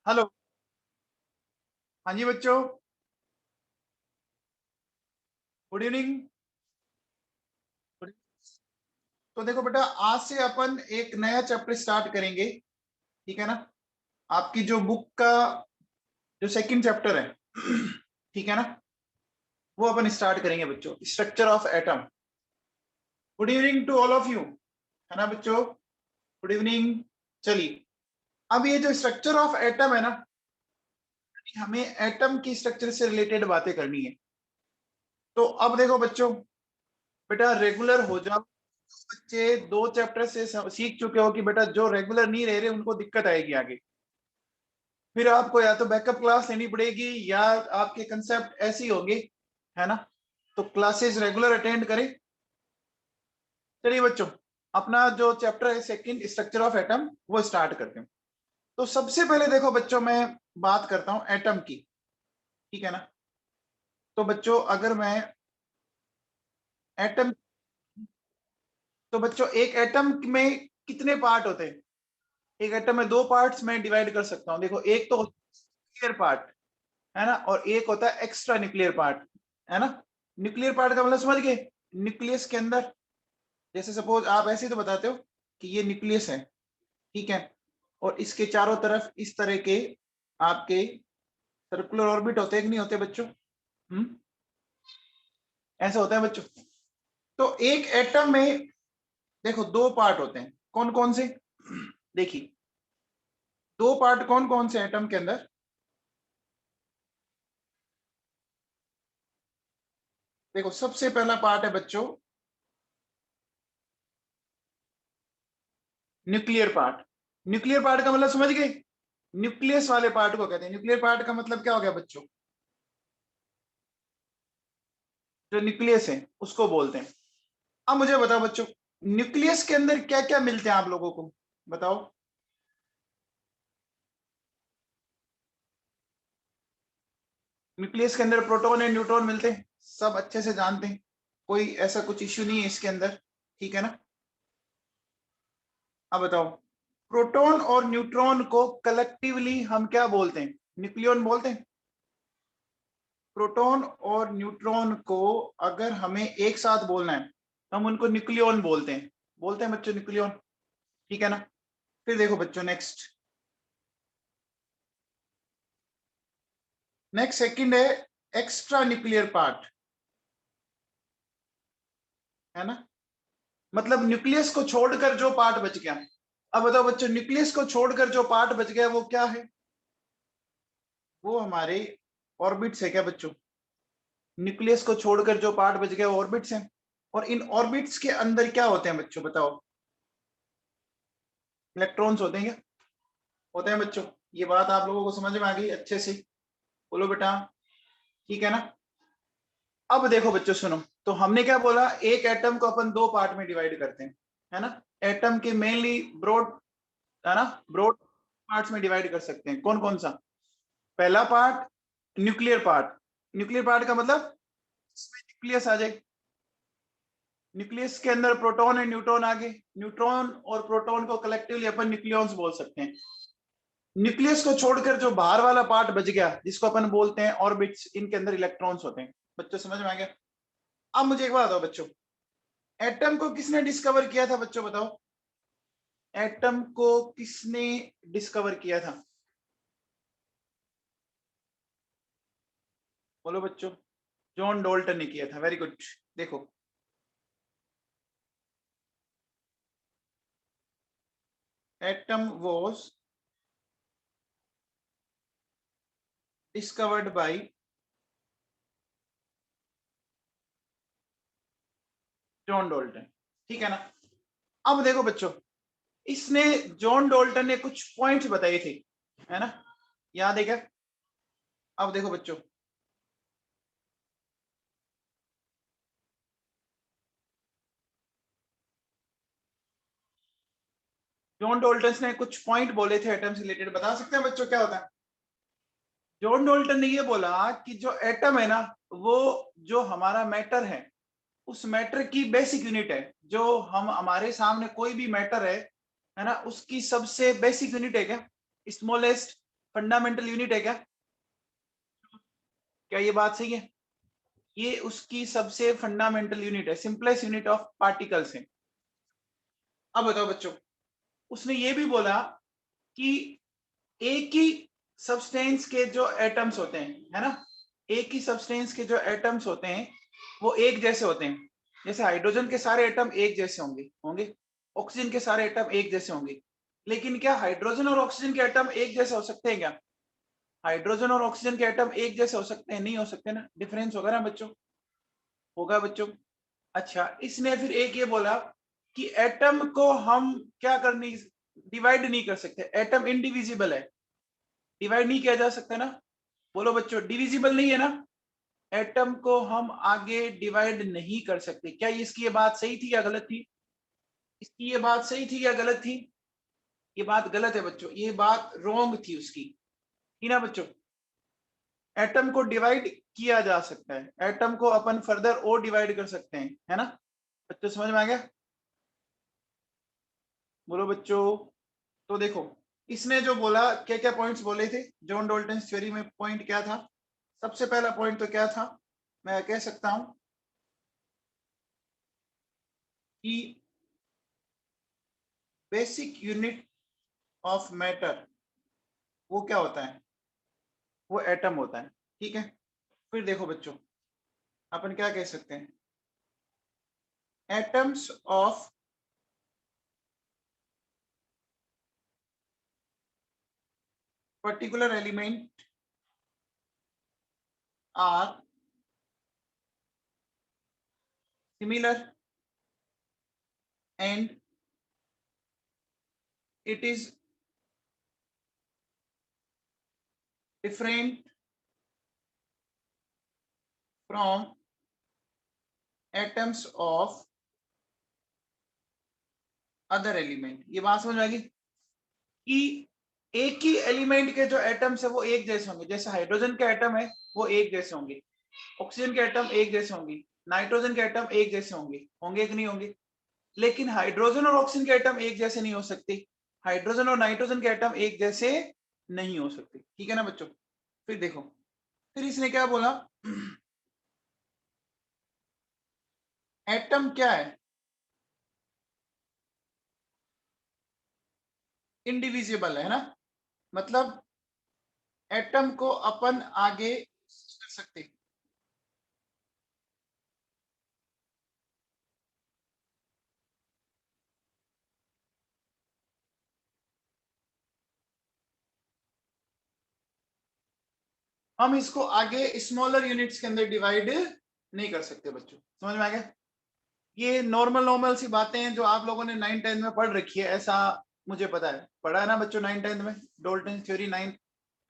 Hello. हाँ जी बच्चों, good evening. तो देखो बेटा, आज से अपन एक नया चैप्टर स्टार्ट करेंगे, ठीक है ना। आपकी जो बुक का जो सेकंड चैप्टर है ठीक है ना, वो अपन स्टार्ट करेंगे बच्चों, structure of atom. Good evening to all of you, है ना बच्चों, गुड इवनिंग। चलिए, अब ये जो स्ट्रक्चर ऑफ एटम है ना, हमें एटम की स्ट्रक्चर से रिलेटेड बातें करनी है। तो अब देखो बच्चों, बेटा रेगुलर हो जाओ। बच्चे दो चैप्टर से सीख चुके हो कि बेटा जो रेगुलर नहीं रह रहे उनको दिक्कत आएगी आगे। फिर आपको या तो बैकअप क्लास लेनी पड़ेगी या आपके कंसेप्ट ऐसे ही होंगे, है ना। तो क्लासेस रेगुलर अटेंड करें। चलिए बच्चों, अपना जो चैप्टर है सेकंड, स्ट्रक्चर ऑफ एटम, वो स्टार्ट करते हैं। तो सबसे पहले देखो बच्चों, मैं बात करता हूं एटम की, ठीक है ना। तो बच्चों अगर मैं एटम, तो बच्चों एक एटम में कितने पार्ट होते हैं? एक एटम में दो पार्ट्स में डिवाइड कर सकता हूं। देखो, एक तो न्यूक्लियर पार्ट, है ना, और एक होता है एक्स्ट्रा न्यूक्लियर पार्ट, है ना। न्यूक्लियर पार्ट का मतलब समझ गए? न्यूक्लियस के अंदर, जैसे सपोज आप ऐसे तो बताते हो कि ये न्यूक्लियस है, ठीक है, और इसके चारों तरफ इस तरह के आपके सर्कुलर ऑर्बिट होते हैं कि नहीं होते बच्चों? ऐसा होता है बच्चों। तो एक एटम में देखो दो पार्ट होते हैं, कौन कौन से? देखिए, दो पार्ट कौन कौन से एटम के अंदर? देखो, सबसे पहला पार्ट है बच्चों न्यूक्लियर पार्ट। न्यूक्लियर पार्ट का मतलब समझ गए? न्यूक्लियस वाले पार्ट को कहते हैं। न्यूक्लियर पार्ट का मतलब क्या हो गया बच्चों? जो न्यूक्लियस है उसको बोलते हैं। अब मुझे बताओ बच्चों, न्यूक्लियस के अंदर क्या क्या मिलते हैं आप लोगों को, बताओ। न्यूक्लियस के अंदर प्रोटॉन एंड न्यूट्रॉन मिलते हैं, सब अच्छे से जानते हैं, कोई ऐसा कुछ इश्यू नहीं है इसके अंदर, ठीक है ना। अब बताओ, प्रोटॉन और न्यूट्रॉन को कलेक्टिवली हम क्या बोलते हैं? न्यूक्लियन बोलते हैं। प्रोटॉन और न्यूट्रॉन को अगर हमें एक साथ बोलना है तो हम उनको न्यूक्लियन बोलते हैं बच्चों, न्यूक्लियन, ठीक है ना। फिर देखो बच्चों, नेक्स्ट नेक्स्ट सेकंड है एक्स्ट्रा न्यूक्लियर पार्ट, है ना। मतलब न्यूक्लियस को छोड़कर जो पार्ट बच गया। अब बताओ बच्चों, न्यूक्लियस को छोड़कर जो पार्ट बच गया वो क्या है? वो हमारे ऑर्बिट्स है क्या बच्चों? न्यूक्लियस को छोड़कर जो पार्ट बच गया वो ऑर्बिट्स हैं। और इन ऑर्बिट्स के अंदर क्या होते हैं बच्चों, बताओ। इलेक्ट्रॉन्स होते हैं क्या? होते हैं बच्चों। ये बात आप लोगों को समझ में आ गई अच्छे से? बोलो बेटा, ठीक है ना। अब देखो बच्चों सुनो, तो हमने क्या बोला, एक एटम को अपन दो पार्ट में डिवाइड करते हैं, है ना। एटम के मेनली ब्रॉड, है ना, ब्रॉड पार्ट्स में डिवाइड कर सकते हैं। कौन कौन सा? पहला part nuclear part. Nuclear part का मतलब इसमें न्यूक्लियस आ जाए, न्यूक्लियस के अंदर प्रोटॉन एंड न्यूट्रॉन आ गए। न्यूट्रॉन और प्रोटॉन को कलेक्टिवली अपन न्यूक्लियॉन्स बोल सकते हैं। न्यूक्लियस को छोड़कर जो बाहर वाला पार्ट बच गया जिसको अपन बोलते हैं ऑर्बिट्स, इनके अंदर इलेक्ट्रॉन्स होते हैं। बच्चों समझ में आ गया? अब मुझे एक बात बताओ बच्चों, एटम को किसने डिस्कवर किया था बच्चों, बताओ। एटम को किसने डिस्कवर किया था? बोलो बच्चों। जॉन डोल्टन ने किया था, वेरी गुड। देखो, atom was discovered by John Dalton, ठीक है ना। अब देखो बच्चों, इसने, जॉन डोल्टन ने कुछ पॉइंट्स बताए थे, है ना, याद है क्या? अब देखो बच्चों, जॉन डोल्टन ने कुछ पॉइंट बोले थे एटम से रिलेटेड, बता सकते हैं बच्चों क्या होता है? जॉन डोल्टन ने ये बोला कि जो एटम है ना, वो जो हमारा मैटर है, उस मैटर की बेसिक यूनिट है। जो हम हमारे सामने कोई भी मैटर है ना, उसकी सबसे बेसिक यूनिट है क्या? स्मॉलेस्ट फंडामेंटल यूनिट है क्या? क्या ये बात सही है? ये उसकी सबसे फंडामेंटल यूनिट है, सिंपलेस्ट यूनिट ऑफ पार्टिकल्स है। अब बताओ बच्चों, उसने ये भी बोला कि एक ही सब्सटेंस के जो एटम्स होते हैं, है ना, एक ही सब्सटेंस के जो एटम्स होते हैं वो एक जैसे होते हैं। जैसे हाइड्रोजन के सारे एटम एक जैसे होंगे, ऑक्सीजन के सारे एटम एक जैसे होंगे, लेकिन क्या हाइड्रोजन और ऑक्सीजन के एटम एक जैसे हो सकते हैं क्या? हाइड्रोजन और ऑक्सीजन के एटम एक जैसे हो सकते हैं? नहीं हो सकते ना, डिफरेंस होगा ना बच्चों, होगा बच्चों। अच्छा, इसने फिर एक ये बोला कि एटम को हम क्या करनी, डिवाइड नहीं कर सकते, एटम इनडिविजिबल है, डिवाइड नहीं किया जा सकता ना। बोलो बच्चों, डिविजिबल नहीं है ना, एटम को हम आगे डिवाइड नहीं कर सकते। क्या इसकी ये बात सही थी या गलत थी? इसकी ये बात सही थी या गलत थी? ये बात गलत है बच्चों, ये बात रॉन्ग थी उसकी, थी ना बच्चों। एटम को डिवाइड किया जा सकता है, एटम को अपन फर्दर और डिवाइड कर सकते हैं, है ना बच्चों, समझ में आ गया? बोलो बच्चों। तो देखो, इसने जो बोला, क्या क्या पॉइंट्स बोले थे जॉन डाल्टन थ्योरी में, पॉइंट क्या था? सबसे पहला पॉइंट तो क्या था, मैं कह सकता हूं कि बेसिक यूनिट ऑफ मैटर वो क्या होता है? वो एटम होता है, ठीक है। फिर देखो बच्चों, अपन क्या कह सकते हैं, atoms of particular element are similar and it is different from atoms of other element। ये बात समझ में आ गई कि एक ही एलिमेंट के जो एटम्स है वो एक जैसे होंगे। जैसे हाइड्रोजन के एटम है वो एक जैसे होंगे, ऑक्सीजन के एटम एक जैसे होंगे, नाइट्रोजन के एटम एक जैसे होंगे, होंगे कि नहीं होंगे? लेकिन हाइड्रोजन और ऑक्सीजन के एटम एक जैसे नहीं हो सकते, हाइड्रोजन और नाइट्रोजन के एटम एक जैसे नहीं हो सकते, ठीक है ना बच्चों। फिर देखो, फिर इसने क्या बोला, एटम क्या है? इंडिविजिबल है ना, मतलब एटम को अपन आगे कर सकते। हम इसको आगे स्मॉलर यूनिट्स के अंदर डिवाइड नहीं कर सकते बच्चों, समझ में आ गया? ये नॉर्मल नॉर्मल सी बातें हैं जो आप लोगों ने 9th 10th में पढ़ रखी है, ऐसा मुझे पता है, पढ़ा है ना बच्चों 9th 10th में, डाल्टन थ्योरी 9th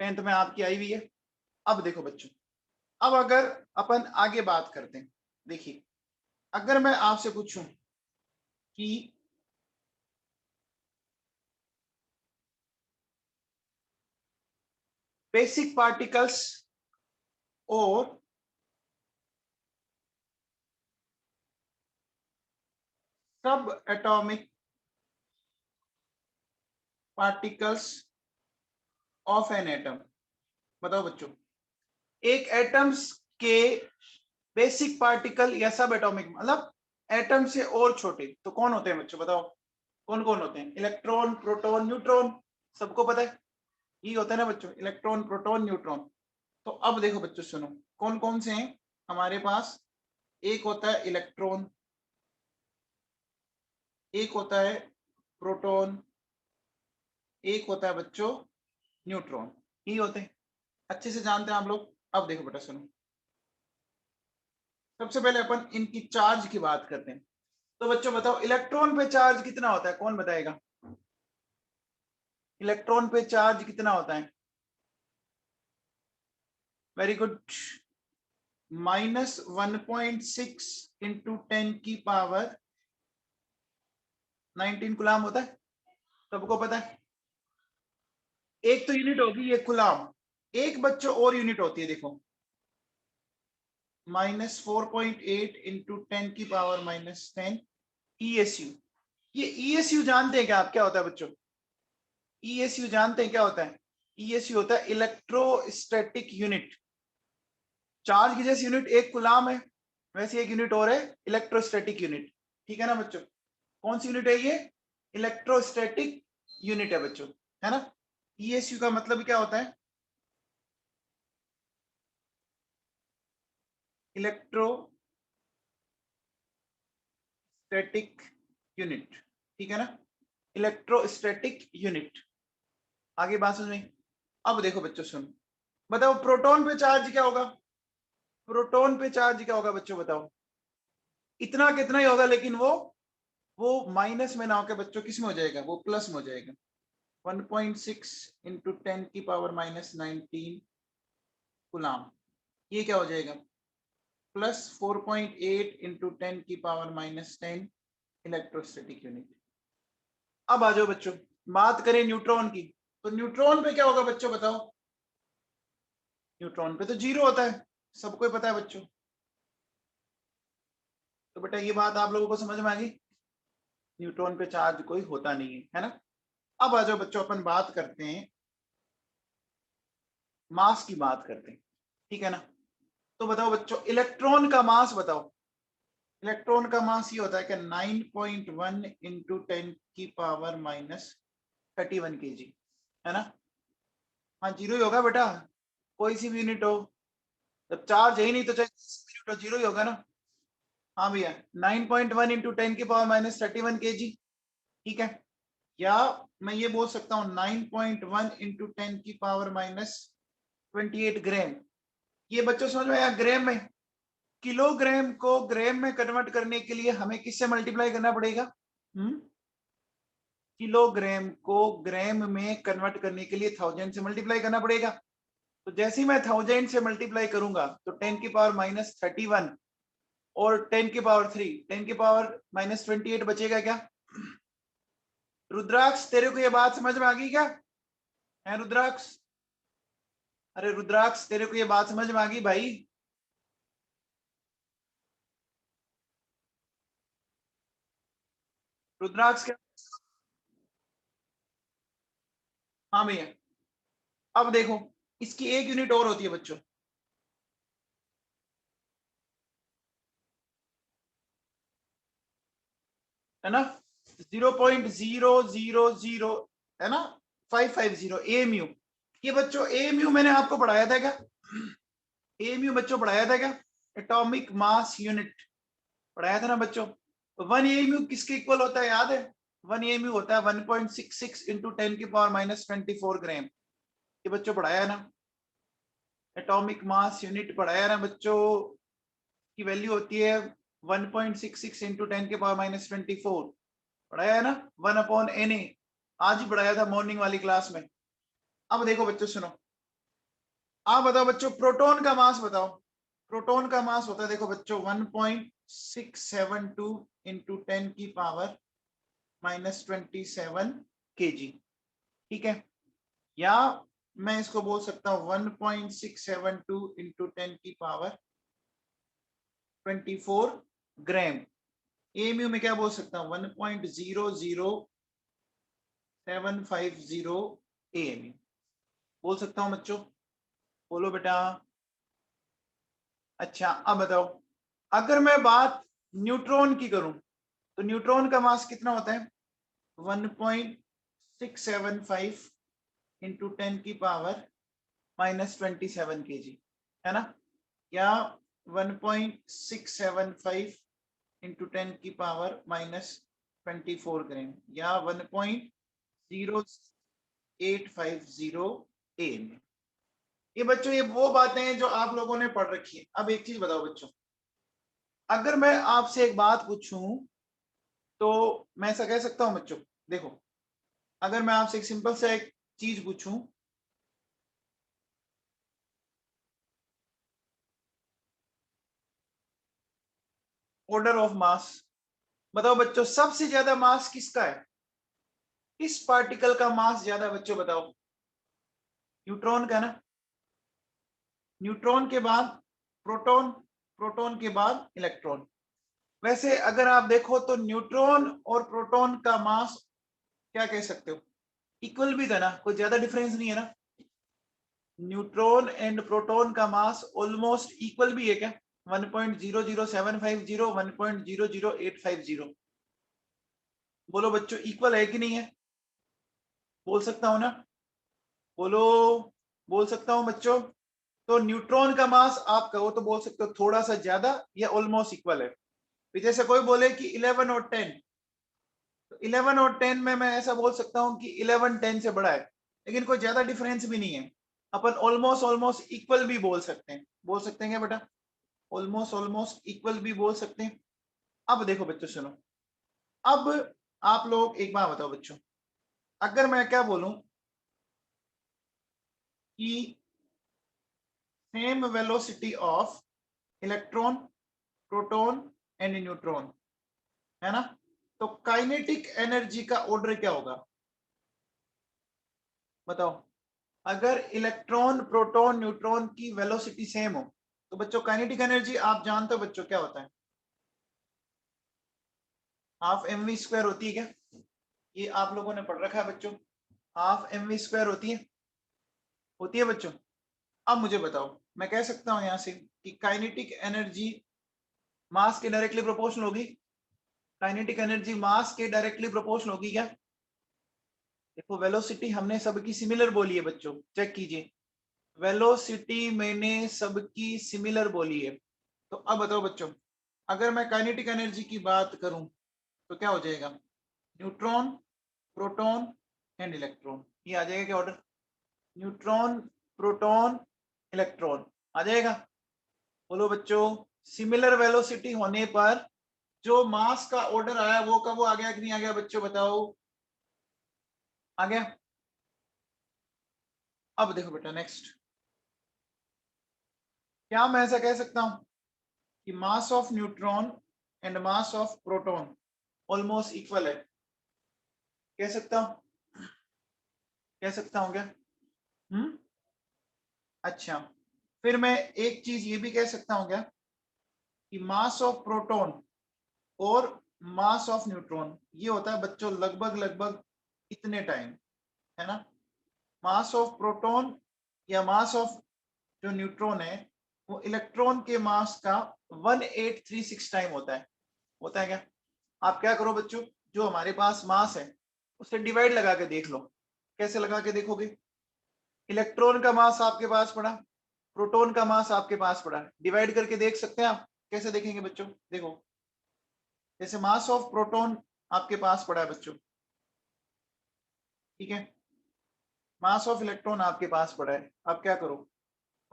10th में आपकी आई हुई है। अब देखो बच्चों, अब अगर अपन आगे बात करते हैं, देखिए, अगर मैं आपसे पूछूं कि बेसिक पार्टिकल्स और सब atomic particles of an atom, बताओ बच्चों, एक एटम्स के बेसिक पार्टिकल या सब एटॉमिक, मतलब एटम से और छोटे, तो कौन होते हैं बच्चों, बताओ कौन कौन होते हैं? इलेक्ट्रॉन, प्रोटॉन, न्यूट्रॉन, सबको पता है, ये होता है ना बच्चों, इलेक्ट्रॉन, प्रोटॉन, न्यूट्रॉन। तो अब देखो बच्चों, सुनो कौन कौन से हैं हमारे पास। एक होता है इलेक्ट्रॉन, एक होता है प्रोटॉन, एक होता है बच्चों न्यूट्रॉन, ये होते हैं, अच्छे से जानते हैं आप लोग। अब देखो बेटा सुनो, सबसे पहले अपन इनकी चार्ज की बात करते हैं। तो बच्चों बताओ, इलेक्ट्रॉन पे चार्ज कितना होता है, कौन बताएगा? इलेक्ट्रॉन पे चार्ज कितना होता है? वेरी गुड, -1.6 इंटू 10⁻19 गुलाम होता है, सबको पता है। एक तो यूनिट होगी ये गुलाम, एक बच्चों और यूनिट होती है, देखो -4.8 इंटू 10⁻−10 ESU। ये ESU जानते हैं क्या आप, क्या होता है बच्चों? ESU जानते हैं क्या होता है? ESU होता है इलेक्ट्रोस्टैटिक यूनिट। चार्ज की जैसी यूनिट एक कूलाम है, वैसे एक यूनिट और है इलेक्ट्रोस्टैटिक यूनिट। ठीक है ना बच्चों, कौन सी यूनिट है ये? इलेक्ट्रोस्टैटिक यूनिट है बच्चों, है ना। ESU का मतलब क्या होता है? इलेक्ट्रोस्टैटिक यूनिट, ठीक है ना, इलेक्ट्रोस्टैटिक यूनिट। आगे बात समझ में? अब देखो बच्चों सुनो, बताओ प्रोटॉन पे चार्ज क्या होगा? प्रोटॉन पे चार्ज क्या होगा बच्चों बताओ? इतना कितना ही होगा, लेकिन वो माइनस में ना होकर बच्चों किस में हो जाएगा? वो प्लस में हो जाएगा। 1.6 इंटू 10 की पावर माइनस 19 कूलाम, ये क्या हो जाएगा? प्लस 4.8 इंटू 10 की पावर माइनस 10 इलेक्ट्रोस्टैटिक यूनिट। अब आ जाओ बच्चों, बात करें न्यूट्रॉन की, तो न्यूट्रॉन पे क्या होगा बच्चों बताओ? न्यूट्रॉन पे तो जीरो होता है, सबको ही पता है बच्चों। तो बेटा ये बात आप लोगों को समझ में आ गई, न्यूट्रॉन पे चार्ज कोई होता नहीं है ना। अब आ जाओ बच्चों, अपन बात करते हैं मास की, बात करते हैं, ठीक है ना। तो बताओ बच्चों इलेक्ट्रॉन का मास बताओ। इलेक्ट्रॉन का मास ये होता है कि 9.1 इंटू 10 की पावर माइनस 31 kg, है ना। हाँ जीरो ही होगा बेटा, कोई सी भी यूनिट हो, जब चार्ज है ही नहीं तो चाहे यूनिट हो जीरो ही होगा ना। हाँ भैया, 9.1 इंटू 10 की पावर माइनस 31 kg, ठीक है। या मैं ये बोल सकता हूँ 9.1 इंटू 10 की पावर माइनस 28 ग्राम। ये बच्चों समझ में आया? ग्राम में, किलोग्राम को ग्राम में कन्वर्ट करने के लिए हमें किससे मल्टीप्लाई करना पड़ेगा? किलोग्राम को ग्राम में कन्वर्ट करने के लिए 1000 से मल्टीप्लाई करना पड़ेगा। तो जैसे ही मैं 1000 से मल्टीप्लाई करूंगा तो 10 की पावर माइनस 31 और 10 की पावर 3, 10 की पावर माइनस 28 बचेगा क्या? रुद्राक्ष तेरे को ये बात समझ में आ गई क्या? है रुद्राक्ष? अरे रुद्राक्ष तेरे को ये बात समझ में आ गई भाई? रुद्राक्ष क्या? हाँ भैया। अब देखो, इसकी एक यूनिट और होती है बच्चों, है ना, 0.000, है ना, 550 AMU। ये बच्चों AMU मैंने आपको पढ़ाया था क्या? AMU बच्चों पढ़ाया था क्या? एटॉमिक मास यूनिट पढ़ाया था ना बच्चों। 1 AMU किसके इक्वल होता है याद है? 1 AMU होता है 1.66 इंटू 10 की पावर माइनस 24 ग्राम। ये बच्चों पढ़ाया है ना, एटॉमिक मास यूनिट पढ़ाया ना बच्चों, की वैल्यू होती है 1.66 इंटू 10 के पावर माइनस 24, पढ़ाया है ना, 1/Na। आज ही पढ़ाया था मॉर्निंग वाली क्लास में। अब देखो बच्चों सुनो, आप बताओ बच्चों प्रोटॉन का मास बताओ। प्रोटॉन का मास होता है देखो बच्चों 1.672 इंटू 10 की पावर माइनस 27 kg, ठीक है। या मैं इसको बोल सकता हूँ 1.672 इंटू 10 की पावर 24 ग्राम। एएमयू में क्या बोल सकता हूँ? 1.00750 AMU बोल सकता हूँ बच्चों, बोलो बेटा। अच्छा अब बताओ, अगर मैं बात न्यूट्रॉन की करूं तो न्यूट्रॉन का मास कितना होता है? 1.675 इंटू 10 की पावर माइनस 27 kg, है ना। या 1.675 इंटू 10 की पावर माइनस 24 ग्राम, या 1.0850 AM। ये बच्चों ये वो बातें हैं जो आप लोगों ने पढ़ रखी है। अब एक चीज बताओ बच्चों, अगर मैं आपसे एक बात पूछूं तो मैं ऐसा कह सकता हूं बच्चों, देखो अगर मैं आपसे एक सिंपल सा एक चीज पूछूं, ऑर्डर ऑफ मास, बताओ बच्चों सबसे ज्यादा मास किसका है? किस पार्टिकल का मास ज्यादा बच्चों बताओ? न्यूट्रॉन का ना। न्यूट्रॉन के बाद प्रोटॉन, प्रोटॉन के बाद इलेक्ट्रॉन। वैसे अगर आप देखो तो न्यूट्रॉन और प्रोटॉन का मास क्या कह सकते हो? इक्वल भी था ना, कोई ज्यादा डिफरेंस नहीं है ना। न्यूट्रॉन एंड प्रोटॉन का मास ऑलमोस्ट इक्वल भी है क्या? 1.00750 1.00850। बोलो बच्चों इक्वल है कि नहीं है? बोल सकता हूं ना? बोलो, बोल सकता हूं बच्चों? तो न्यूट्रॉन का मास आप कहो तो बोल सकते हो थोड़ा सा ज्यादा या ऑलमोस्ट इक्वल है। जैसे कोई बोले कि 11 और 10, तो 11 और 10 में मैं ऐसा बोल सकता हूं कि 11 10 से बड़ा है, लेकिन कोई ज्यादा डिफरेंस भी नहीं है। अपन ऑलमोस्ट ऑलमोस्ट इक्वल भी बोल सकते हैं। बोल सकते हैं क्या बेटा? ऑलमोस्ट ऑलमोस्ट इक्वल भी बोल सकते हैं। अब देखो बच्चों सुनो, अब आप लोग एक बात बताओ बच्चों, अगर मैं क्या बोलूं कि same velocity of electron, proton and neutron, है ना, तो काइनेटिक एनर्जी का ऑर्डर क्या होगा? बताओ। अगर इलेक्ट्रॉन, प्रोटॉन, न्यूट्रॉन की वेलोसिटी सेम हो तो बच्चों काइनेटिक एनर्जी आप जानते हो बच्चों क्या होता है? हाफ एम वी स्क्वायर होती है क्या? ये आप लोगों ने पढ़ रखा है बच्चों, हाफ एम वी स्क्वायर होती है, होती है बच्चों। अब मुझे बताओ, मैं कह सकता हूं यहां से कि काइनेटिक एनर्जी मास के डायरेक्टली प्रोपोर्शनल होगी? काइनेटिक एनर्जी मास के डायरेक्टली प्रोपोर्शनल होगी क्या? देखो वेलोसिटी हमने सबकी सिमिलर बोली है बच्चों, चेक कीजिए, वेलोसिटी मैंने सबकी सिमिलर बोली है। तो अब बताओ बच्चों, अगर मैं काइनेटिक एनर्जी की बात करूं तो क्या हो जाएगा? न्यूट्रॉन, प्रोटॉन एंड इलेक्ट्रॉन, ये आ जाएगा क्या ऑर्डर? न्यूट्रॉन, प्रोटॉन, इलेक्ट्रॉन आ जाएगा। बोलो बच्चों, सिमिलर वेलोसिटी होने पर जो मास का ऑर्डर आया वो कब आ गया कि नहीं आ गया बच्चों? बताओ, आ गया? अब देखो बेटा नेक्स्ट, क्या मैं ऐसा कह सकता हूं कि mass of neutron and mass of proton almost equal है? कह सकता हूं? कह सकता हूं क्या? अच्छा, फिर मैं एक चीज ये भी कह सकता हूं क्या कि मास ऑफ प्रोटॉन और मास ऑफ न्यूट्रॉन ये होता है बच्चों लगभग लगभग इतने टाइम, है ना। मास ऑफ प्रोटॉन या मास ऑफ जो न्यूट्रॉन है वो इलेक्ट्रॉन के मास का 1836 टाइम होता है। होता है क्या? आप क्या करो बच्चों, जो हमारे पास मास है उससे डिवाइड लगा के देख लो। कैसे लगा के देखोगे? इलेक्ट्रॉन का मास आपके पास पड़ा, प्रोटॉन का मास आपके पास पड़ा, डिवाइड करके देख सकते हैं आप। कैसे देखेंगे बच्चों? देखो, जैसे मास ऑफ प्रोटॉन आपके पास पड़ा है बच्चों, ठीक है, मास ऑफ इलेक्ट्रॉन आपके पास पड़ा है, आप क्या करो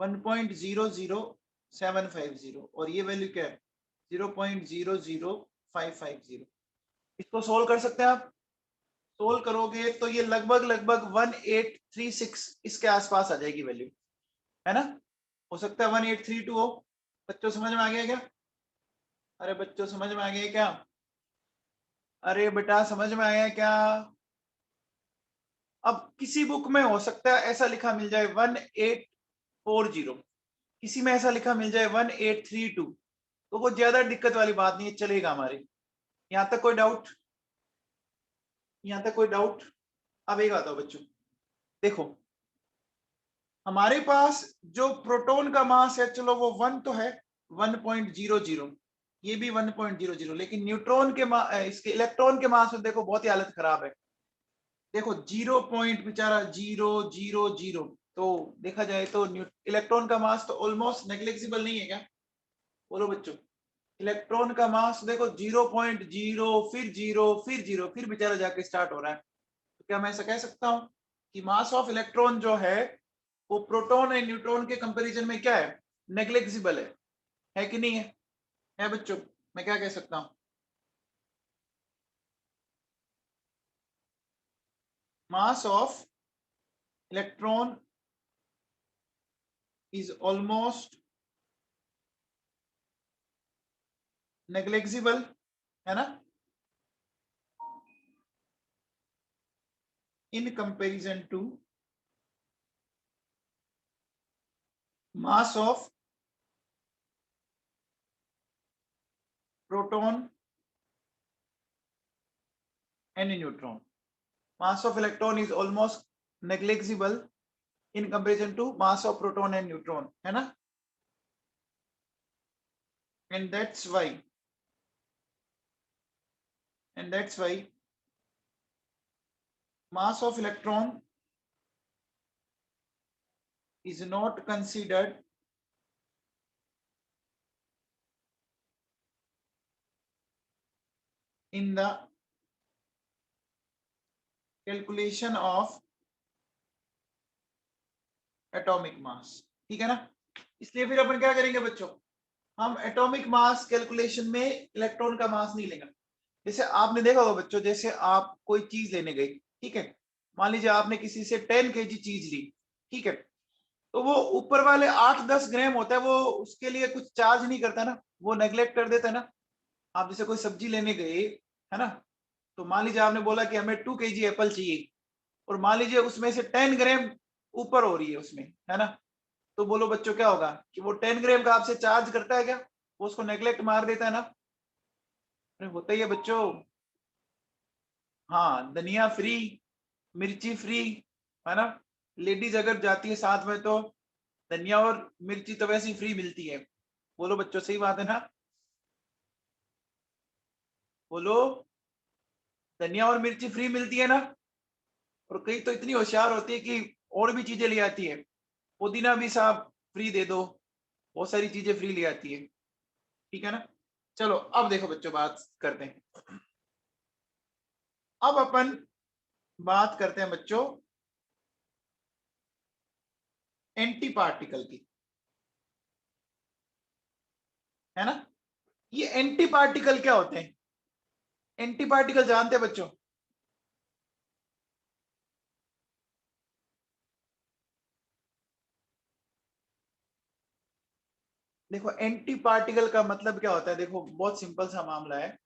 1.00750 और ये वैल्यू क्या है 0.00550। इसको सोल्व कर सकते हैं आप? सोल्व करोगे तो ये लगभग लगभग 1836 इसके आसपास आ जाएगी वैल्यू, है ना। हो सकता है 1832 हो। बच्चों समझ में आ गया क्या? अरे बच्चों समझ में आ गया क्या? अरे बेटा समझ में आया क्या? अब किसी बुक में हो सकता है ऐसा लिखा मिल जाए 1840, किसी में ऐसा लिखा मिल जाए 1832, तो वो ज्यादा दिक्कत वाली बात नहीं है, चलेगा हमारे। यहां तक कोई डाउट? यहां तक कोई डाउट? अब एक आता बच्चों, देखो हमारे पास जो प्रोटॉन का मास है चलो वो 1 तो है, 1.00, ये भी 1.00, लेकिन न्यूट्रॉन के इसके इलेक्ट्रॉन के मास में देखो बहुत ही हालत खराब है। देखो 0 पॉइंट बेचारा 000, तो देखा जाए तो इलेक्ट्रॉन का मास तो ऑलमोस्ट नेग्लिजिबल नहीं है क्या? बोलो बच्चों, इलेक्ट्रॉन का मास देखो 0.0 फिर 0 फिर 0 फिर बेचारा जाके स्टार्ट हो रहा है। तो क्या मैं ऐसा कह सकता हूं कि मास ऑफ इलेक्ट्रॉन जो है वो प्रोटॉन और न्यूट्रॉन के कंपैरिजन में क्या है? नेग्लिजिबल है कि नहीं है? है बच्चों? मैं क्या कह सकता हूं? Mass of electron is almost negligible, है ना, in comparison to mass of proton and neutron. Mass of electron is almost negligible in comparison to mass of proton and neutron, है ना। And that's why mass of electron is not considered in the calculation of atomic mass, ठीक है ना। इसलिए फिर अपन क्या करेंगे बच्चों, हम एटॉमिक मास कैलकुलेशन में इलेक्ट्रॉन का मास नहीं लेंगे। जैसे आपने देखा होगा बच्चों, जैसे आप कोई चीज लेने गए, ठीक है, मान लीजिए आपने किसी से 10 kg चीज ली, ठीक है, तो वो ऊपर वाले 8-10 ग्राम होता है, वो उसके लिए कुछ चार्ज नहीं करता ना, वो नेग्लेक्ट कर देता है ना। आप जैसे कोई सब्जी लेने गए, है ना, तो मान लीजिए आपने बोला कि हमें 2 kg एप्पल चाहिए, और मान लीजिए उसमें से 10 ग्राम ऊपर हो रही है उसमें, है ना, तो बोलो बच्चों क्या होगा कि वो 10 ग्राम का आपसे चार्ज करता है क्या, वो उसको नेग्लेक्ट मार देता है ना। अरे होता ही है बच्चों। हाँ, धनिया फ्री, मिर्ची फ्री, है ना, लेडीज अगर जाती है साथ में तो धनिया और मिर्ची तो वैसे ही फ्री मिलती है। बोलो बच्चों सही बात है ना, बोलो, धनिया और मिर्ची फ्री मिलती है ना। और कई तो इतनी होशियार होती है कि और भी चीजें ले आती है, पुदीना भी साहब फ्री दे दो, बहुत सारी चीजें फ्री ले आती है, ठीक है ना। चलो अब देखो बच्चों, बात करते हैं, अब अपन बात करते हैं बच्चों एंटी पार्टिकल की, है ना। ये एंटी पार्टिकल क्या होते हैं, एंटी पार्टिकल जानते हैं बच्चों। देखो एंटी पार्टिकल का मतलब क्या होता है, देखो बहुत सिंपल सा मामला है।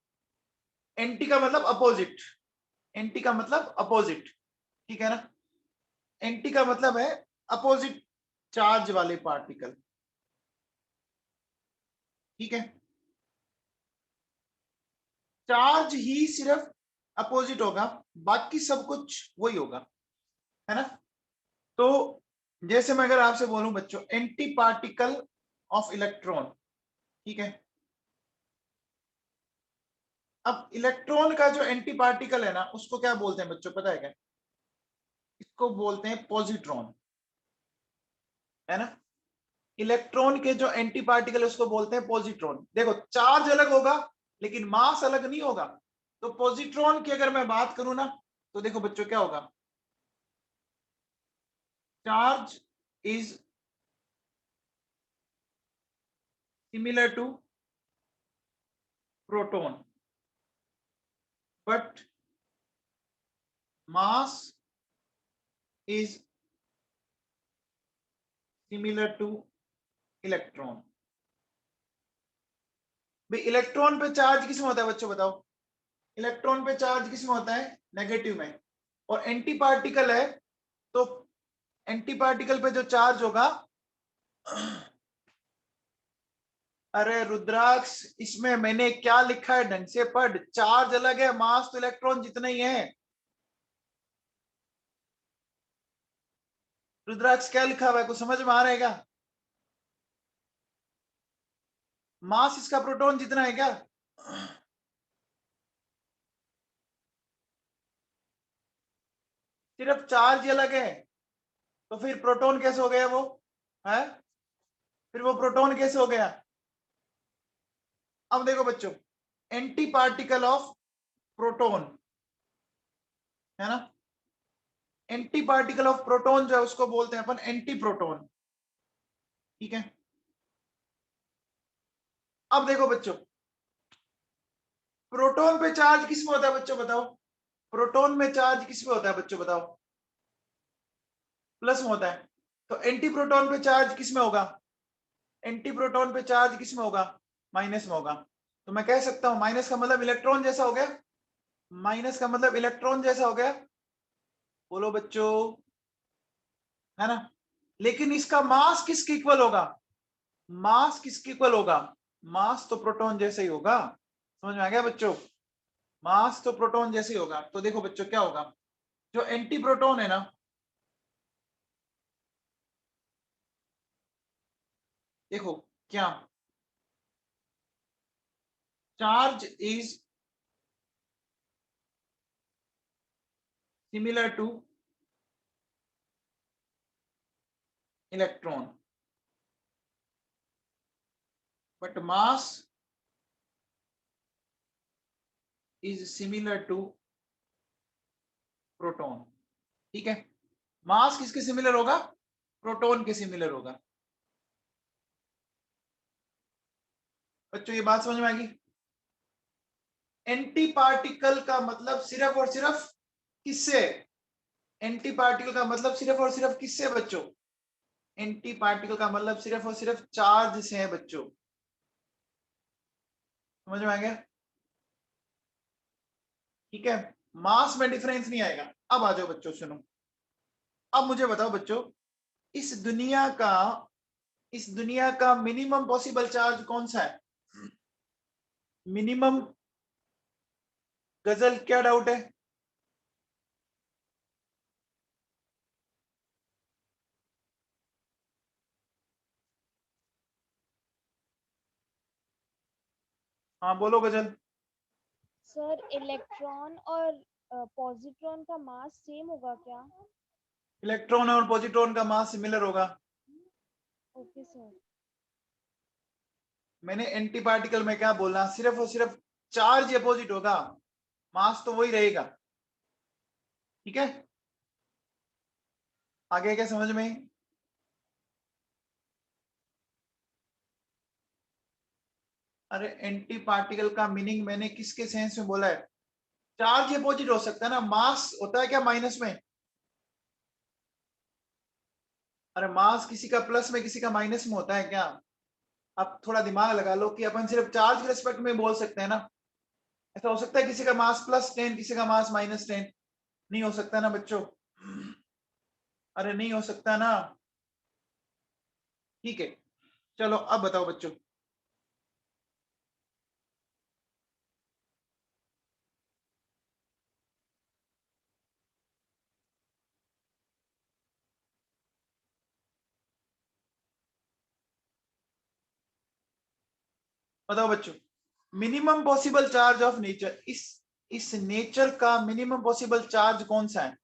एंटी का मतलब अपोजिट, एंटी का मतलब अपोजिट, ठीक है ना। एंटी का मतलब है अपोजिट चार्ज वाले पार्टिकल, ठीक है। चार्ज ही सिर्फ अपोजिट होगा, बाकी सब कुछ वही होगा, है ना। तो जैसे मैं अगर आपसे बोलूं बच्चों एंटी पार्टिकल ऑफ इलेक्ट्रॉन, ठीक है, अब इलेक्ट्रॉन का जो एंटी पार्टिकल है ना उसको क्या बोलते हैं बच्चों, पता है क्या, इसको बोलते हैं पॉजिट्रॉन, है ना। इलेक्ट्रॉन के जो एंटी पार्टिकल है उसको बोलते हैं पॉजिट्रॉन। देखो चार्ज अलग होगा लेकिन मास अलग नहीं होगा। तो पॉजिट्रॉन की अगर मैं बात करूं ना, तो देखो बच्चों क्या होगा, charge is similar to proton but mass is similar to electron. भाई इलेक्ट्रॉन पे चार्ज किस में होता है बच्चों बताओ, इलेक्ट्रॉन पे चार्ज किस में होता है, नेगेटिव में। और एंटी पार्टिकल है तो एंटी पार्टिकल पे जो चार्ज होगा, अरे रुद्राक्ष इसमें मैंने क्या लिखा है ढंग से पढ़, चार्ज अलग है, मास तो इलेक्ट्रॉन जितना ही है। रुद्राक्ष क्या लिखा हुआ है, कुछ समझ में आ रहा है क्या, मास इसका प्रोटॉन जितना है क्या। सिर्फ चार्ज अलग है, तो फिर प्रोटॉन कैसे हो गया वो, है, फिर वो प्रोटॉन कैसे हो गया। अब देखो बच्चों एंटी पार्टिकल ऑफ प्रोटॉन, है ना, एंटी पार्टिकल ऑफ प्रोटॉन जो है उसको बोलते हैं अपन एंटी प्रोटॉन, ठीक है। अब देखो बच्चों प्रोटॉन पे चार्ज किस में होता है बच्चों बताओ, प्रोटॉन में चार्ज किस में होता है बच्चों बताओ, प्लस में होता है। तो एंटी प्रोटॉन पे चार्ज किस में होगा, एंटी प्रोटॉन पे चार्ज किस में होगा, माइनस में होगा। तो मैं कह सकता हूं माइनस का मतलब इलेक्ट्रॉन जैसा हो गया, माइनस का मतलब इलेक्ट्रॉन जैसा हो गया, बोलो बच्चों, है ना। लेकिन इसका मास किसके इक्वल होगा, मास किसके इक्वल होगा, मास तो प्रोटॉन जैसे ही होगा। समझ में आ गया बच्चों, मास तो प्रोटॉन जैसे ही होगा। तो देखो बच्चों क्या होगा, जो एंटी प्रोटॉन है ना, देखो क्या, charge is similar to electron but mass is similar to proton. ठीक है, मास किसके सिमिलर होगा? प्रोटॉन के सिमिलर होगा। बच्चों ये बात समझ में आएगी? एंटी पार्टिकल का मतलब सिर्फ और सिर्फ किससे? एंटी पार्टिकल का मतलब सिर्फ और सिर्फ किससे बच्चों? एंटी पार्टिकल का मतलब सिर्फ और सिर्फ चार्ज से है बच्चों। समझ में आ गया? ठीक है, मास में डिफरेंस नहीं आएगा। अब आ जाओ बच्चों सुनो, अब मुझे बताओ बच्चों, इस दुनिया का मिनिमम पॉसिबल चार्ज कौन सा है? मिनिमम, गजल क्या डाउट है? हाँ बोलो गजल। सर इलेक्ट्रॉन और पॉजिट्रॉन का मास सेम होगा क्या? इलेक्ट्रॉन और पॉजिट्रॉन का मास सिमिलर होगा। Okay sir. मैंने एंटी पार्टिकल में क्या बोलना, सिर्फ और सिर्फ चार्ज अपोजिट होगा, मास तो वही रहेगा। ठीक है, आगे क्या समझ में? अरे एंटी पार्टिकल का मीनिंग मैंने किसके सेंस में बोला है? चार्ज अपोजिट हो सकता है ना, मास होता है क्या माइनस में? अरे मास किसी का प्लस में किसी का माइनस में होता है क्या? आप थोड़ा दिमाग लगा लो कि अपन सिर्फ चार्ज के रिस्पेक्ट में बोल सकते हैं ना। ऐसा हो सकता है किसी का मास +10 किसी का मास -10? नहीं हो सकता ना बच्चों। अरे नहीं हो सकता ना। ठीक है, चलो अब बताओ बच्चों। बताओ बच्चों, minimum possible charge of nature, इस नेचर का मिनिमम पॉसिबल चार्ज कौन सा है?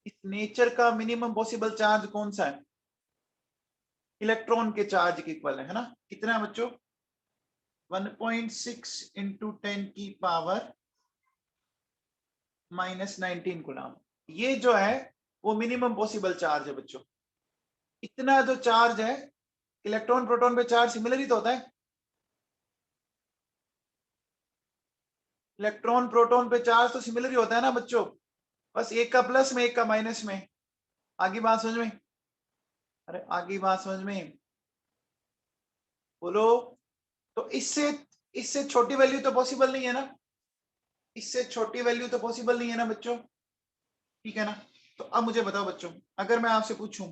इस नेचर का मिनिमम पॉसिबल चार्ज कौन सा है? इलेक्ट्रॉन के चार्ज के इक्वल है ना? कितना है बच्चों? 1.6 इंटू 10⁻⁻19 कूलम। ये जो है वो मिनिमम पॉसिबल चार्ज है बच्चों। इतना जो चार्ज है, इलेक्ट्रॉन प्रोटॉन पे चार्ज सिमिलर ही तो होता है। इलेक्ट्रॉन प्रोटॉन पे चार्ज तो सिमिलर ही होता है ना बच्चों, बस एक का प्लस में एक का माइनस में। आगे बात समझ में? अरे आगे बात समझ में, बोलो। तो इससे छोटी वैल्यू तो पॉसिबल नहीं है ना, इससे छोटी वैल्यू तो पॉसिबल नहीं है ना बच्चों। ठीक है ना? तो अब मुझे बताओ बच्चों, अगर मैं आपसे पूछूं,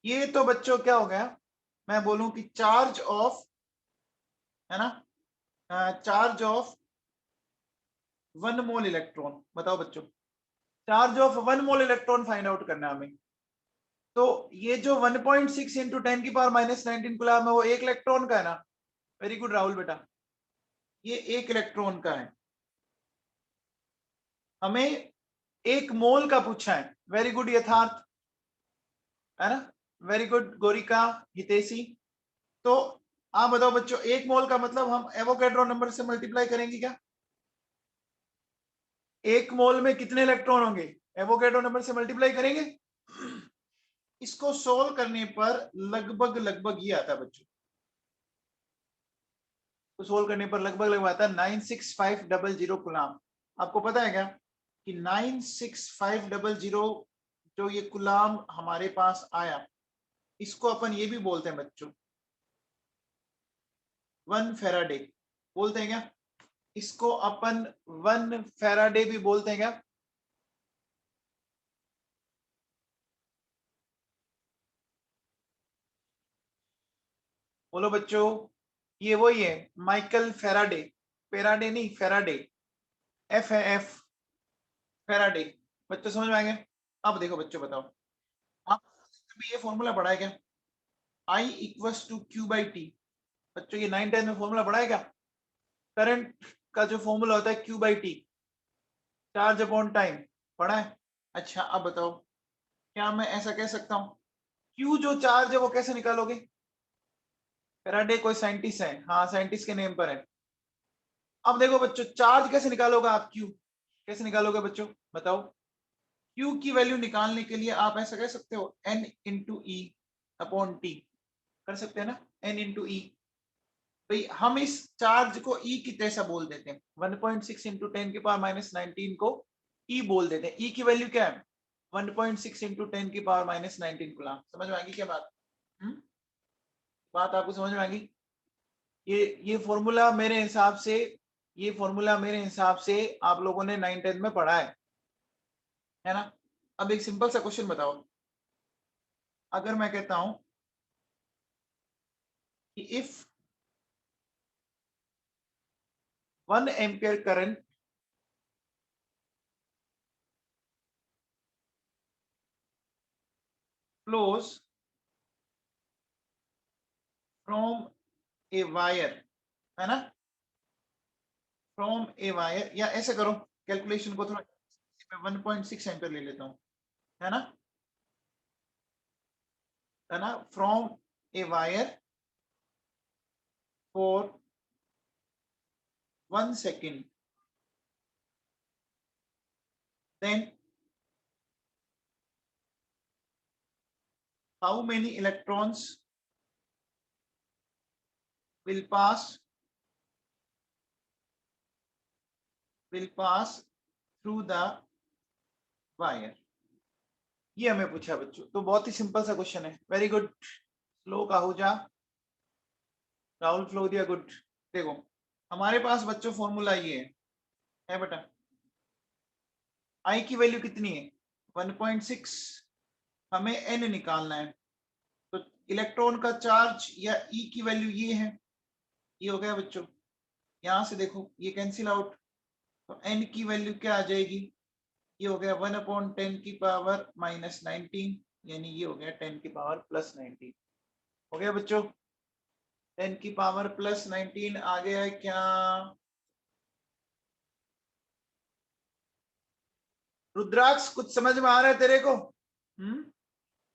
ये तो बच्चों क्या हो गया, मैं बोलूं कि चार्ज ऑफ, है ना, चार्ज ऑफ 1 मोल इलेक्ट्रॉन। बताओ बच्चों, charge of 1 mole electron find out करना है हमें। तो ये जो 1.6 इंटू 10⁻⁻19 कूलम है वो एक इलेक्ट्रॉन का है ना? वेरी गुड राहुल बेटा, ये एक इलेक्ट्रॉन का है। हमें 1 मोल का पूछा है। वेरी गुड यथार्थ, है ना? Very good Gorika, Hiteshi. तो आप बताओ बच्चों, 1 मोल का मतलब हम एवोगैड्रो नंबर से मल्टीप्लाई करेंगे क्या? 1 मोल में कितने इलेक्ट्रॉन होंगे? एवोगैड्रो नंबर से मल्टीप्लाई करेंगे। इसको सोल्व करने पर लगभग लगभग ये आता है बच्चों, तो सोल्व करने पर लगभग लगभग आता है 96500 कूलम। आपको पता है क्या कि 96500 जो ये कूलम हमारे पास आया, इसको अपन ये भी बोलते हैं बच्चों 1 फैराडे। बोलते हैं क्या इसको अपन? 1 फैराडे भी बोलते हैं क्या? बोलो बच्चों, ये वही है माइकल फैराडे, फेराडे नहीं फैराडे, एफ है एफ, फैराडे। बच्चों समझ में आएंगे? अब देखो बच्चों बताओ, आप भी ये फॉर्मूला पढ़ा है क्या? I equals to Q by T. बच्चों ये 9 10 में फॉर्मूला पढ़ा है क्या? करंट का जो फॉर्मूला होता है Q by T, charge upon time, पढ़ा है? अच्छा अब बताओ, क्या मैं ऐसा कह सकता हूं Q जो चार्ज है वो कैसे निकालोगे? फैराडे कोई साइंटिस्ट है, हाँ साइंटिस्ट के नेम पर है। अब देखो बच्चों, चार्ज कैसे निकालोगे आप? Q कैसे निकालोगे बच्चों बताओ? Q की वैल्यू निकालने के लिए आप ऐसा कह सकते हो N इंटू ई अपॉन टी, कर सकते हैं ना, N इंटू ई। भाई हम इस चार्ज को E की जैसा बोल देते हैं, 1.6 इंटू 10 की पावर माइनस 19 को E बोल देते हैं। E की वैल्यू क्या है? 1.6 इंटू 10 की पावर माइनस 19 कूलम। समझ में आएगी क्या बात? बात आपको समझ में आएगी? ये फॉर्मूला मेरे हिसाब से, ये फॉर्मूला मेरे हिसाब से आप लोगों ने 9 10 में पढ़ा है ना? अब एक सिंपल सा क्वेश्चन बताओ, अगर मैं कहता हूं कि if 1 ampere current flows from a wire, है ना, फ्रॉम ए वायर, या ऐसे करो कैलकुलेशन को थोड़ा, 1.6 एम्पियर ले लेता हूँ, है ना, from a wire for 1 second, then how many electrons will pass through the wire। ये हमें पूछा बच्चों, तो बहुत ही सिंपल सा क्वेश्चन है। वेरी गुड, स्लो काहूजा, राहुल फ्लोदिया, गुड। देखो हमारे पास बच्चों फॉर्मूला ये है बेटा, आई की वैल्यू कितनी है? 1.6, हमें एन निकालना है, तो इलेक्ट्रॉन का चार्ज या ई की वैल्यू ये है, ये हो गया बच्चों। यहां से देखो ये कैंसिल आउट, तो एन की वैल्यू क्या आ जाएगी? ये हो गया 1/10 की पावर माइनस 19, यानी ये हो गया 10 की पावर प्लस 19। हो गया बच्चों, 10 की पावर प्लस 19 आ गया है क्या? रुद्राक्ष कुछ समझ में आ रहा है तेरे को?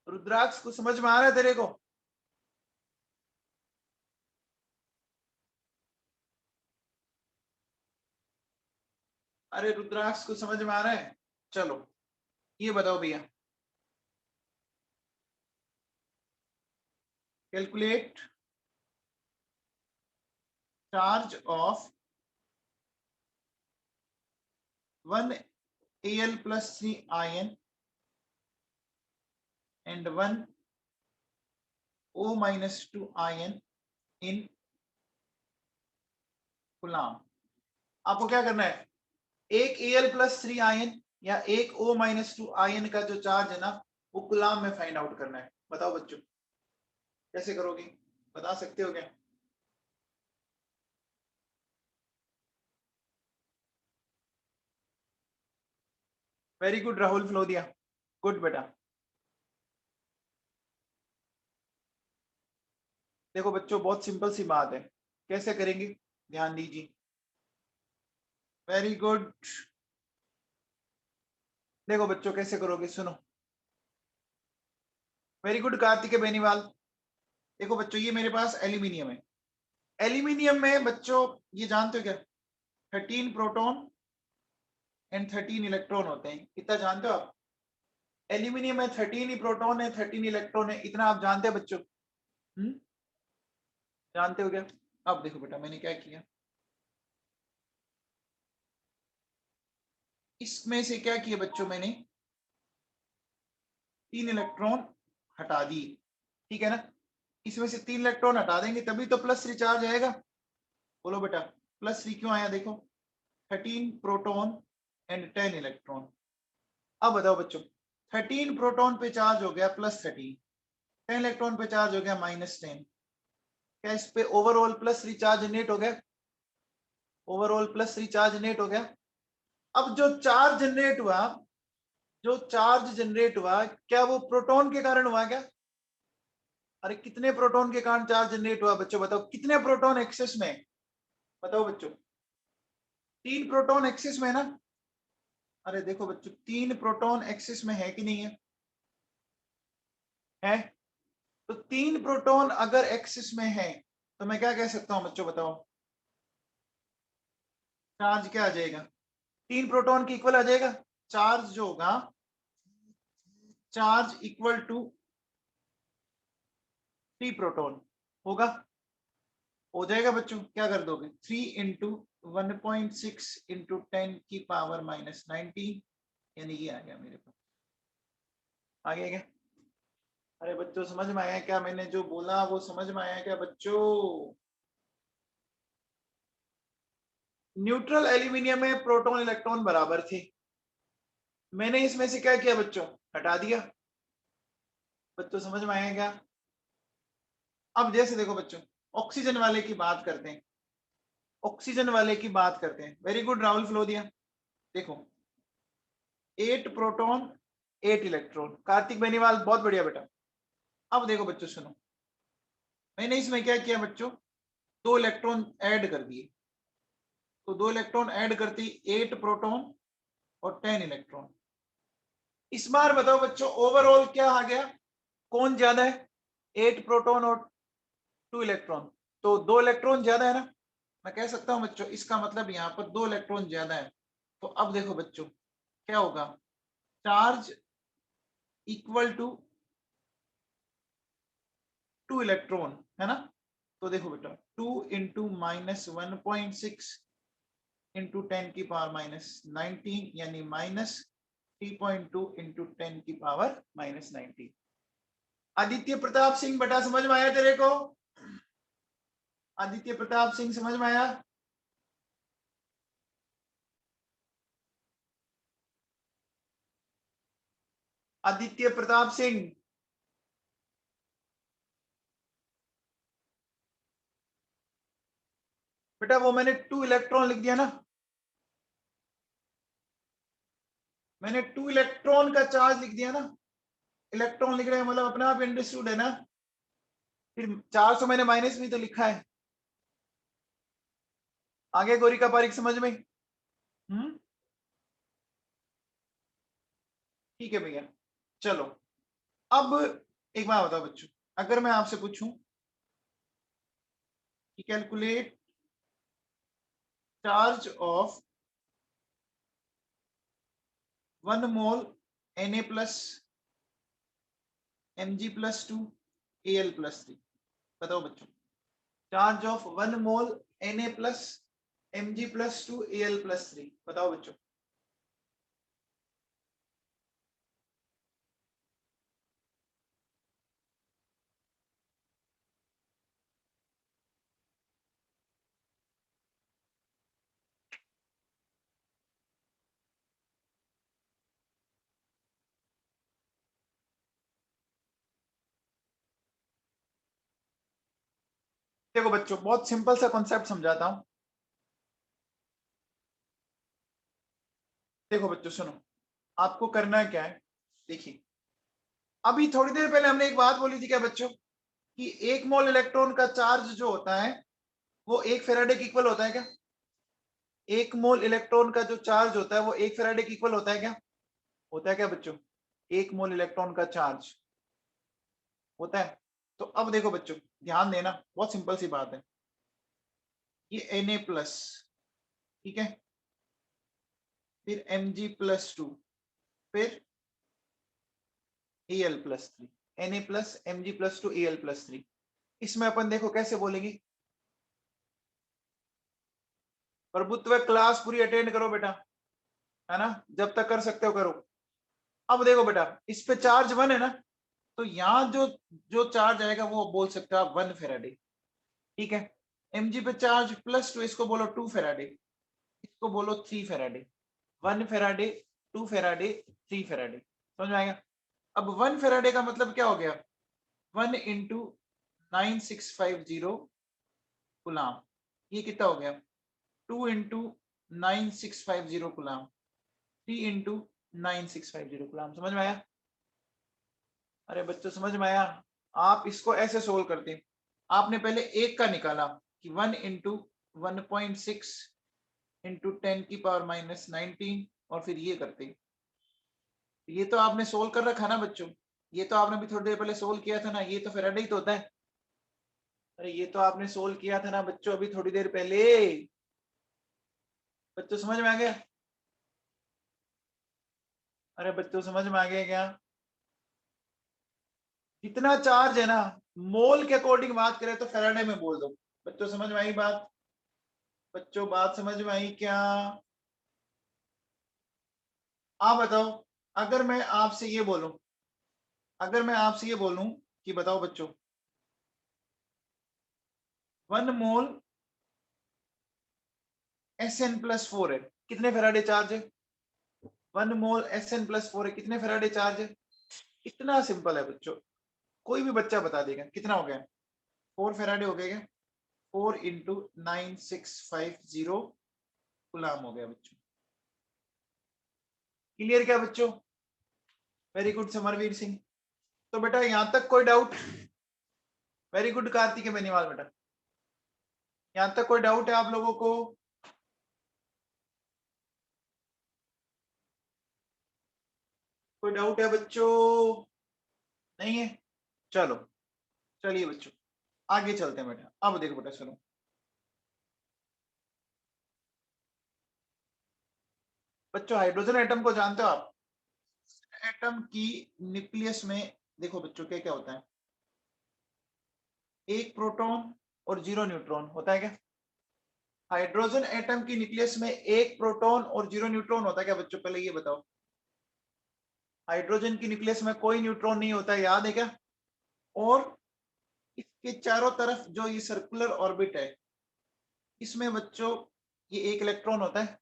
रुद्राक्ष कुछ समझ में आ रहा है तेरे को? अरे रुद्राक्ष कुछ समझ में आ रहा है? चलो ये बताओ भैया, calculate charge of 1 Al plus 3 ion and 1 O minus 2 ion in coulomb. आपको क्या करना है, एक Al plus 3 आयन या एक O minus 2 आयन का जो चार्ज है ना, वो कूलम में फाइंड आउट करना है। बताओ बच्चों कैसे करोगे, बता सकते हो क्या? Very good Rahul Flodiya, good बेटा। देखो बच्चों बहुत सिंपल सी बात है, कैसे करेंगे ध्यान दीजिए। वेरी गुड, देखो बच्चों कैसे करोगे, सुनो। Very good Kartik Beniwal. देखो बच्चों ये मेरे पास एल्यूमिनियम है, एल्यूमिनियम में बच्चों ये जानते हो क्या, 13 प्रोटॉन एंड 13 इलेक्ट्रॉन होते हैं, कितना जानते हो आप? एल्यूमिनियम में 13 ही प्रोटॉन है, 13 इलेक्ट्रॉन है, इतना आप जानते हैं बच्चों? जानते हो क्या? अब देखो बेटा मैंने क्या किया, इसमें से क्या किया बच्चों, मैंने 3 इलेक्ट्रॉन हटा दिए, ठीक है ना, इसमें से 3 इलेक्ट्रॉन हटा देंगे तभी तो प्लस 3 चार्ज आएगा। बोलो बेटा प्लस 3 क्यों आया? देखो 13 प्रोटॉन एंड 10 इलेक्ट्रॉन। अब बताओ बच्चों, 13 प्रोटॉन पे चार्ज हो गया +13, 10 इलेक्ट्रॉन पे चार्ज हो गया -10, क्या इस पे ओवरऑल प्लस 3 चार्ज नेट हो गया? ओवरऑल प्लस 3 चार्ज नेट हो गया। अब जो चार्ज जनरेट हुआ जो चार्ज जनरेट हुआ क्या वो प्रोटॉन के कारण हुआ क्या? अरे कितने प्रोटॉन के कारण चार्ज जनरेट हुआ बच्चों, बताओ कितने प्रोटॉन एक्सेस में? बताओ बच्चों, 3 प्रोटॉन एक्सेस में है ना? अरे देखो बच्चों, 3 प्रोटॉन एक्सेस में है कि नहीं है? है। तो 3 प्रोटॉन अगर एक्सिस में है तो मैं क्या कह सकता हूं बच्चों, बताओ चार्ज क्या आ जाएगा? 3 प्रोटॉन की इक्वल आ जाएगा चार्ज जो होगा, चार्ज इक्वल टू 3 प्रोटॉन होगा। हो जाएगा बच्चों, क्या कर दोगे? 3 इंटू 1.6 इंटू 10 की पावर माइनस 19, यानी ये आ गया मेरे पास। आ गया क्या? अरे बच्चों समझ में आया क्या? मैंने जो बोला वो समझ में आया क्या बच्चों? न्यूट्रल एल्यूमिनियम में प्रोटॉन इलेक्ट्रॉन बराबर थे, मैंने इसमें से क्या किया बच्चों? हटा दिया। बच्चों समझ में आया क्या? अब जैसे देखो बच्चों, ऑक्सीजन वाले की बात करते हैं, ऑक्सीजन वाले की बात करते हैं। Very good Rahul Flodiya. देखो 8 प्रोटॉन 8 इलेक्ट्रॉन, कार्तिक बेनीवाल बहुत बढ़िया बेटा। अब देखो बच्चों सुनो, मैंने इसमें क्या किया बच्चों? 2 इलेक्ट्रॉन ऐड कर दिए, तो 2 इलेक्ट्रॉन ऐड करती 8 प्रोटॉन और 10 इलेक्ट्रॉन। इस बार बताओ बच्चों ओवरऑल क्या आ गया? कौन ज्यादा है? 8 प्रोटॉन और 2 इलेक्ट्रॉन, तो 2 इलेक्ट्रॉन ज्यादा है ना? मैं कह सकता हूं बच्चों इसका मतलब यहाँ पर 2 इलेक्ट्रॉन ज्यादा है। तो अब देखो बच्चों क्या होगा? चार्ज इक्वल टू 2 इलेक्ट्रॉन है ना? तो देखो बेटा 2 इंटू माइनस 1.6 इंटू 10 की पावर माइनस 19, यानी माइनस 3.2 इंटू 10 की पावर माइनस 19। आदित्य प्रताप सिंह बेटा समझ में आया तेरे को? आदित्य प्रताप सिंह समझ में आया? आदित्य प्रताप सिंह, बेटा वो मैंने 2 इलेक्ट्रॉन लिख दिया ना, मैंने 2 इलेक्ट्रॉन का चार्ज लिख दिया ना। इलेक्ट्रॉन लिख रहे हैं मतलब अपने आप अंडरस्टूड है ना? फिर 400 मैंने माइनस भी तो लिखा है। आगे गौरी का पारिक समझ में? ठीक है भैया। चलो अब एक बात बताओ बच्चों, अगर मैं आपसे पूछूं कि calculate charge of 1 mole Na plus Mg plus 2 Al plus 3, बताओ बच्चों charge of 1 mole Na plus Mg plus 2 Al plus 3, बताओ बच्चों। देखो बच्चों बहुत सिंपल सा कॉन्सेप्ट समझाता हूं। देखो बच्चों सुनो, आपको करना क्या है, देखिए अभी थोड़ी देर पहले हमने एक बात बोली थी क्या बच्चों, कि 1 मोल इलेक्ट्रॉन का चार्ज जो होता है वो 1 फेराडे के इक्वल होता है क्या? 1 मोल इलेक्ट्रॉन का जो चार्ज होता है वो 1 फेराडे के इक्वल होता है क्या? होता है क्या बच्चों? 1 मोल इलेक्ट्रॉन का चार्ज होता है। तो अब देखो बच्चों ध्यान देना, बहुत सिंपल सी बात है, ये Na प्लस, ठीक है, फिर Mg प्लस 2, फिर Al plus 3, Na plus Mg plus 2 Al plus 3। इसमें अपन देखो कैसे बोलेंगे, प्रभुत्व क्लास पूरी अटेंड करो बेटा, है ना? जब तक कर सकते हो करो। अब देखो बेटा इस पे चार्ज 1 है ना, तो यहाँ जो जो चार्ज आएगा वो बोल सकते हो आप 1 फेराडे, ठीक है। Mg पे चार्ज प्लस 2, इसको बोलो 2 फेराडे, इसको बोलो 3 फेराडे। 1 फेराडे, 2 फेराडे, 3 फेराडे, समझ में आएगा? अब 1 फेराडे का मतलब क्या हो गया? 1 इंटू 9650 गुलाम, ये कितना हो गया? 2 इंटू 9650 गुलाम, 3 इंटू 9650 कूलम। समझ में आया? अरे बच्चों समझ में आया? आप इसको ऐसे सोल्व करते, आपने पहले एक का निकाला कि 1 इंटू 1.6 इंटू 10⁻⁻19 और फिर ये करते। ये तो आपने सोल्व कर रखा ना बच्चों, ये तो आपने भी थोड़ी देर पहले सोल्व किया था ना, ये तो फैराडे ही तो होता है। अरे ये तो आपने सोल्व किया था ना बच्चों अभी थोड़ी देर पहले। बच्चों समझ में आ गया? अरे बच्चों समझ में आ गया क्या? इतना चार्ज है ना, मोल के अकॉर्डिंग बात करें तो फैराडे में बोल दो। बच्चों समझ में आई बात? बच्चों बात समझ में आई क्या? आप बताओ, अगर मैं आपसे ये बोलूं, अगर मैं आपसे ये बोलूं कि बताओ बच्चों 1 मोल Sn+4 है, कितने फैराडे चार्ज है? 1 मोल Sn+4 है, कितने फैराडे चार्ज है? इतना सिंपल है बच्चों, कोई भी बच्चा बता देगा। कितना हो गया? 4 फैराडे हो गया क्या? 4 इंटू 9650 गुलाम हो गया बच्चों। क्लियर क्या बच्चों? Very good Samarveer Singh. तो बेटा यहां तक कोई doubt? Very good Kartik Beniwal बेटा, यहां तक कोई डाउट है आप लोगों को? कोई डाउट है बच्चों? नहीं है? चलो चलिए बच्चों आगे चलते हैं बेटा। अब देखो बेटा सुनो, बच्चों हाइड्रोजन एटम को जानते हो आप? एटम की न्यूक्लियस में देखो बच्चों क्या क्या होता है, एक प्रोटॉन और 0 न्यूट्रॉन होता है क्या? हाइड्रोजन एटम की न्यूक्लियस में एक प्रोटॉन और 0 न्यूट्रॉन होता है क्या बच्चों? पहले ये बताओ। हाइड्रोजन की न्यूक्लियस में कोई न्यूट्रॉन नहीं होता है, याद है क्या? और इसके चारों तरफ जो ये सर्कुलर ऑर्बिट है, इसमें बच्चों ये एक इलेक्ट्रॉन होता है,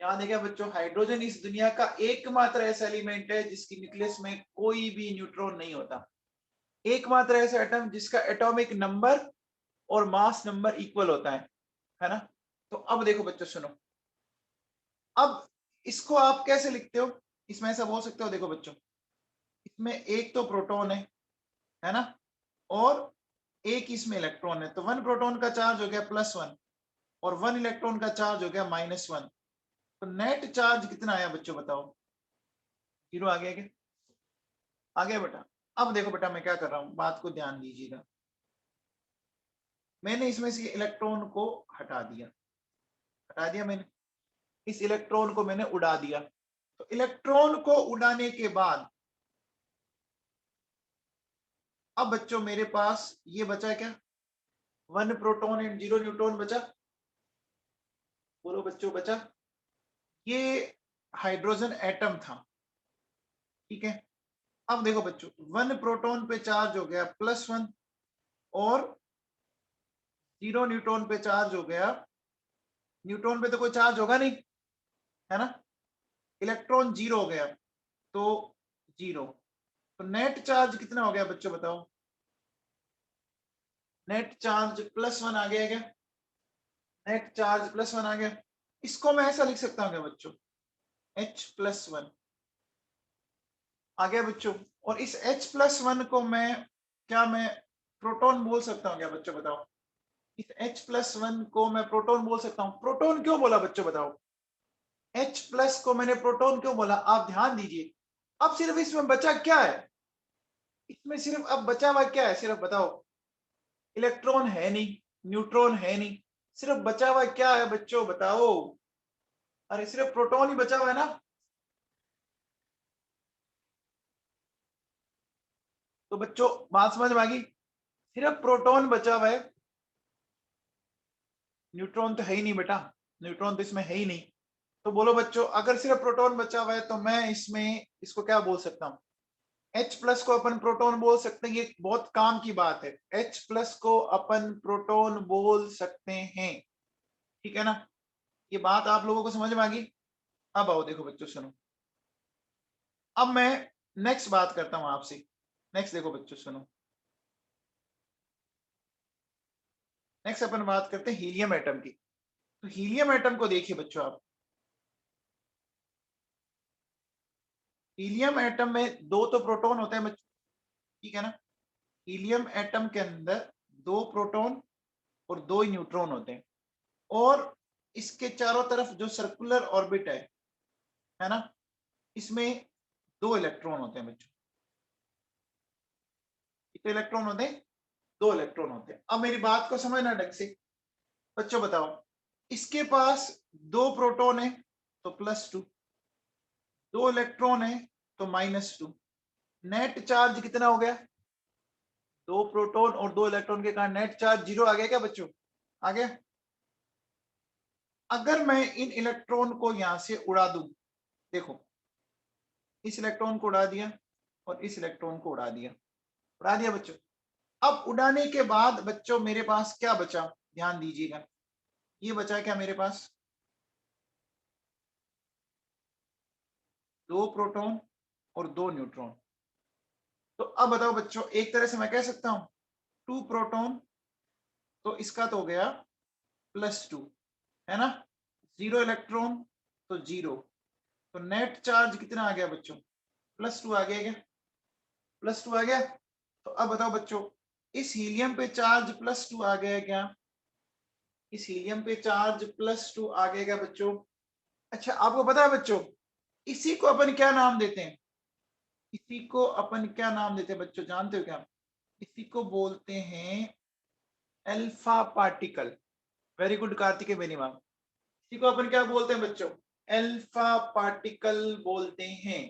याद है क्या बच्चों? हाइड्रोजन इस दुनिया का एकमात्र ऐसा एलिमेंट है जिसकी न्यूक्लियस में कोई भी न्यूट्रॉन नहीं होता, एकमात्र ऐसा एटम जिसका एटॉमिक नंबर और मास नंबर इक्वल होता है ना? तो अब देखो बच्चों सुनो, अब इसको आप कैसे लिखते हो? इसमें ऐसा बोल सकते हो, देखो बच्चों इसमें एक तो प्रोटॉन है ना, और एक इसमें इलेक्ट्रॉन है, तो 1 प्रोटॉन का चार्ज हो गया +1 और 1 इलेक्ट्रॉन का चार्ज हो गया -1, तो नेट चार्ज कितना आया बच्चों बताओ? 0 आ गया क्या? आ गया बेटा? अब देखो बेटा मैं क्या कर रहा हूं, बात को ध्यान दीजिएगा। मैंने इसमें से इलेक्ट्रॉन को हटा दिया मैंने, इस इलेक्ट्रॉन को मैंने उड़ा दिया। तो इलेक्ट्रॉन को उड़ाने के बाद अब बच्चों मेरे पास ये बचा क्या? 1 प्रोटॉन एंड 0 न्यूट्रॉन बचा। बोलो बच्चों बचा। ये हाइड्रोजन एटम था, ठीक है? अब देखो बच्चों 1 प्रोटॉन पे चार्ज हो गया +1 और 0 न्यूट्रॉन पे चार्ज हो गया, न्यूट्रॉन पे तो कोई चार्ज होगा नहीं, है ना? इलेक्ट्रॉन 0 हो गया तो 0, तो नेट चार्ज कितना हो गया बच्चों बताओ? नेट चार्ज +1 आ गया क्या? नेट चार्ज +1 आ गया। इसको मैं ऐसा लिख सकता हूँ क्या बच्चों? H+1 आ गया बच्चों। और इस H+1 को मैं क्या मैं प्रोटॉन बोल सकता हूँ क्या बच्चों बताओ? इस H+1 को मैं प्रोटॉन बोल सकता हूँ। प्रोटॉन क्यों बोला बच्चों बताओ? H+ को मैंने प्रोटॉन क्यों बोला? आप ध्यान दीजिए। अब सिर्फ इसमें बचा क्या है? इसमें सिर्फ अब बचा हुआ क्या है सिर्फ बताओ? इलेक्ट्रॉन है नहीं, न्यूट्रॉन है नहीं, सिर्फ बचा हुआ क्या है बच्चों बताओ? अरे सिर्फ प्रोटॉन ही बचा हुआ है ना। तो बच्चों बात समझ में आ गई? सिर्फ प्रोटॉन बचा हुआ है, न्यूट्रॉन तो है ही नहीं बेटा, न्यूट्रॉन तो इसमें है ही नहीं। तो बोलो बच्चों अगर सिर्फ प्रोटॉन बचा हुआ है तो मैं इसमें इसको क्या बोल सकता हूँ? H+ को अपन प्रोटॉन बोल सकते हैं, ये बहुत काम की बात है। H+ को अपन प्रोटॉन बोल सकते हैं, ठीक है ना? ये बात आप लोगों को समझ में आ गई? अब आओ देखो बच्चों सुनो, अब मैं नेक्स्ट बात करता हूं आपसे। नेक्स्ट देखो बच्चों सुनो, नेक्स्ट अपन बात करते हैं हीलियम एटम की। तो हीलियम एटम को देखिए बच्चों आप, हीलियम एटम में दो तो प्रोटॉन होते हैं बच्चों, ठीक है ना। हीलियम एटम के अंदर दो प्रोटॉन और दो ही न्यूट्रॉन होते हैं, और इसके चारों तरफ जो सर्कुलर ऑर्बिट है ना, इसमें दो इलेक्ट्रॉन होते हैं बच्चों। कितने इलेक्ट्रॉन होते हैं? दो इलेक्ट्रॉन होते हैं। अब मेरी बात को समझना ढंग से बच्चों, बताओ इसके पास दो प्रोटॉन है तो +2, दो इलेक्ट्रॉन है तो -2, नेट चार्ज कितना हो गया? दो प्रोटॉन और दो इलेक्ट्रॉन के कारण नेट चार्ज 0 आ गया क्या बच्चों? आ गया। अगर मैं इन इलेक्ट्रॉन को यहां से उड़ा दूं, देखो इस इलेक्ट्रॉन को उड़ा दिया और इस इलेक्ट्रॉन को उड़ा दिया बच्चों। अब उड़ाने के बाद बच्चों मेरे पास क्या बचा? ध्यान दीजिएगा, ये बचा क्या मेरे पास? दो प्रोटॉन और दो न्यूट्रॉन। तो अब बताओ बच्चों, एक तरह से मैं कह सकता हूं 2 प्रोटॉन, तो इसका तो हो गया +2, है ना। 0 इलेक्ट्रॉन तो 0, तो नेट चार्ज कितना आ गया बच्चों? +2 आ गया क्या? +2 आ गया। तो अब बताओ बच्चों, इस हीलियम पे चार्ज +2 आ गया क्या? इस हीलियम पे चार्ज +2 आ गया क्या बच्चों? अच्छा, आपको पता है बच्चों, इसी को अपन क्या नाम देते हैं? इसी को अपन क्या नाम देते हैं बच्चों, जानते हो क्या? इसी को बोलते हैं alpha particle. Very good Kartikeya Beniwal. इसी को अपन क्या बोलते हैं बच्चों? अल्फा पार्टिकल बोलते हैं।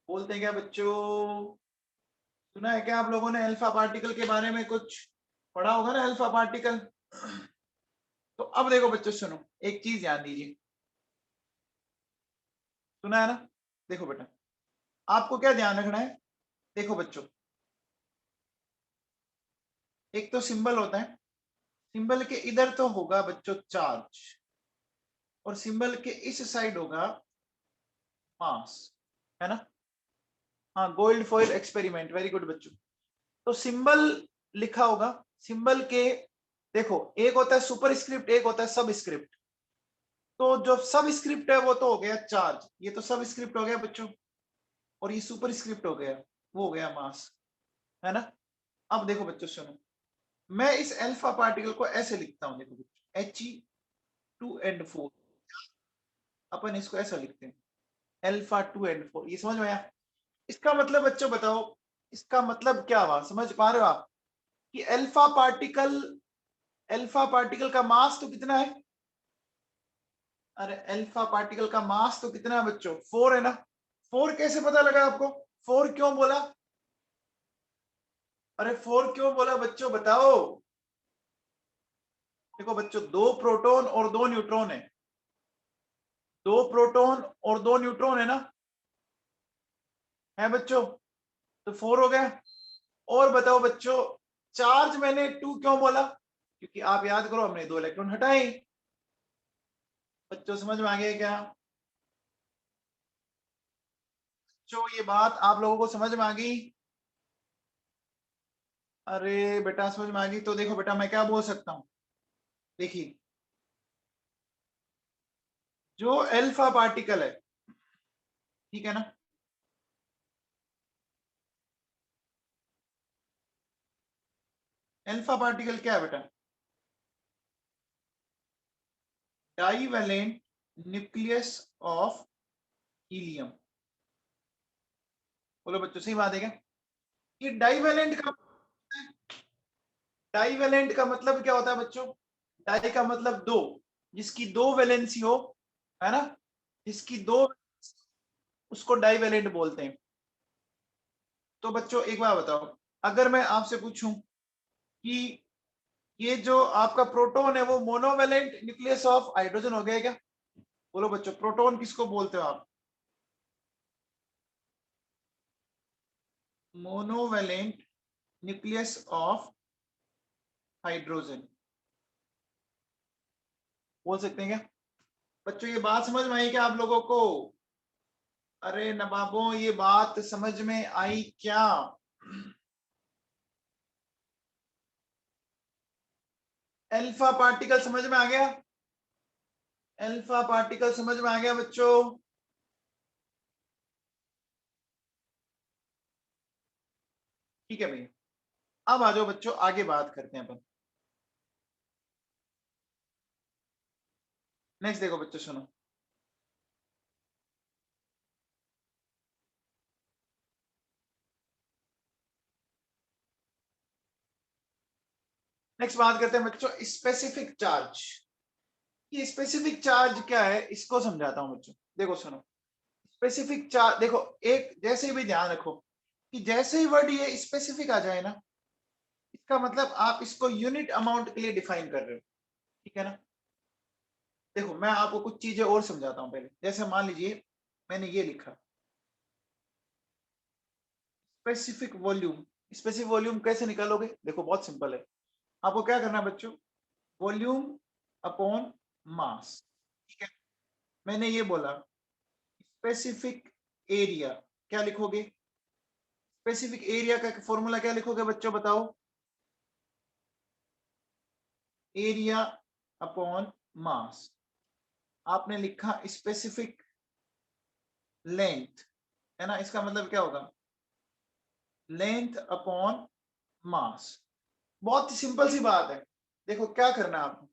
बोलते हैं क्या बच्चों? सुना है क्या आप लोगों ने अल्फा पार्टिकल के बारे में? कुछ पढ़ा होगा ना अल्फा पार्टिकल। तो अब देखो बच्चों, सुनो एक चीज ध्यान दीजिए। सुना है ना? देखो बेटा, आपको क्या ध्यान रखना है? देखो बच्चों, एक तो सिंबल होता है, सिंबल के इधर तो होगा बच्चों चार्ज, और सिंबल के इस साइड होगा मास, है ना। हाँ, gold foil experiment, very good बच्चों। तो सिंबल लिखा होगा, सिंबल के देखो एक होता है सुपर स्क्रिप्ट, एक होता है सब स्क्रिप्ट। तो जो सब स्क्रिप्ट है वो तो हो गया चार्ज, ये तो सब स्क्रिप्ट हो गया बच्चों, और ये सुपर स्क्रिप्ट हो गया, वो हो गया मास, है ना। अब देखो बच्चों सुनो, मैं इस अल्फा पार्टिकल को ऐसे लिखता हूं, देखो बच्चों He2N4, अपन इसको ऐसा लिखते हैं α2N4, ये समझ में आया? इसका मतलब बच्चों बताओ, इसका मतलब क्या हुआ? समझ पा रहे हो आप कि अल्फा पार्टिकल का मास तो कितना है? अरे अल्फा पार्टिकल का मास तो कितना है बच्चों? 4 है ना। 4 कैसे पता लगा आपको? 4 क्यों बोला? अरे 4 क्यों बोला बच्चों, बताओ। देखो बच्चों, दो प्रोटॉन और दो न्यूट्रॉन है, दो प्रोटॉन और दो न्यूट्रॉन है ना, है बच्चों, तो 4 हो गया। और बताओ बच्चों, चार्ज मैंने 2 क्यों बोला? क्योंकि आप याद करो, हमने दो इलेक्ट्रॉन हटाए। बच्चों समझ में आ गया क्या? बच्चों ये बात आप लोगों को समझ में आ गई? अरे बेटा समझ में आ गई तो देखो बेटा, मैं क्या बोल सकता हूँ, देखिए जो अल्फा पार्टिकल है, ठीक है ना, अल्फा पार्टिकल क्या है बेटा? Divalent nucleus of helium. बोलो बच्चों, सही बात है क्या? ये डाइवेलेंट का मतलब क्या होता है बच्चों? डाई का मतलब दो, जिसकी दो वैलेंसी हो, है ना, जिसकी दो, उसको डाइवेलेंट बोलते हैं। तो बच्चों एक बार बताओ, अगर मैं आपसे पूछूं कि ये जो आपका प्रोटॉन है वो मोनोवेलेंट न्यूक्लियस ऑफ हाइड्रोजन हो गया क्या? बोलो बच्चों, प्रोटॉन किसको बोलते हो आप? मोनोवेलेंट न्यूक्लियस ऑफ हाइड्रोजन बोल सकते हैं क्या? बच्चों ये बात समझ में आई क्या आप लोगों को? अरे नवाबों, ये बात समझ में आई क्या? अल्फा पार्टिकल समझ में आ गया? अल्फा पार्टिकल समझ में आ गया बच्चों? ठीक है भैया, अब आ जाओ बच्चों, आगे बात करते हैं अपन। नेक्स्ट देखो बच्चों, सुनो। नेक्स्ट बात करते हैं बच्चों स्पेसिफिक चार्ज। ये स्पेसिफिक चार्ज क्या है इसको समझाता हूं बच्चों। देखो सुनो, स्पेसिफिक चार्ज देखो, एक जैसे भी ध्यान रखो कि जैसे ही वर्ड ये स्पेसिफिक आ जाए ना, इसका मतलब आप इसको यूनिट अमाउंट के लिए डिफाइन कर रहे हो, ठीक है ना। देखो मैं आपको कुछ चीजें और समझाता हूं पहले। जैसे मान लीजिए मैंने ये लिखा स्पेसिफिक वॉल्यूम। स्पेसिफिक वॉल्यूम कैसे निकालोगे? देखो बहुत सिंपल है। आपको क्या करना है बच्चों, वॉल्यूम अपॉन मास, ठीक है। मैंने ये बोला स्पेसिफिक एरिया, क्या लिखोगे? स्पेसिफिक एरिया का फॉर्मूला क्या लिखोगे बच्चों, बताओ? Area upon mass. आपने लिखा स्पेसिफिक लेंथ, है ना, इसका मतलब क्या होगा? Length upon mass. बहुत ही सिंपल सी बात है। देखो क्या करना है आपको,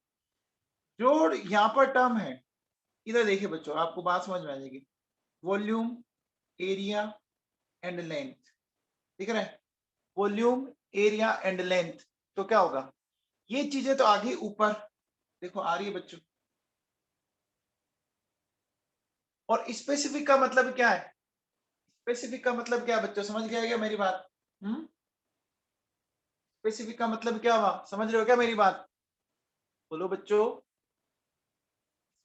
जो यहाँ पर टर्म है, इधर देखिए बच्चों, आपको बात समझ में आ जाएगी। वॉल्यूम, एरिया एंड लेंथ, दिख रहा है? वॉल्यूम, एरिया एंड लेंथ, तो क्या होगा? ये चीजें तो आगे ऊपर देखो आ रही है बच्चों। और स्पेसिफिक का मतलब क्या है? स्पेसिफिक का मतलब क्या है बच्चों, समझ गया क्या मेरी बात? स्पेसिफिक का मतलब क्या हुआ, समझ रहे हो क्या मेरी बात? बोलो बच्चों।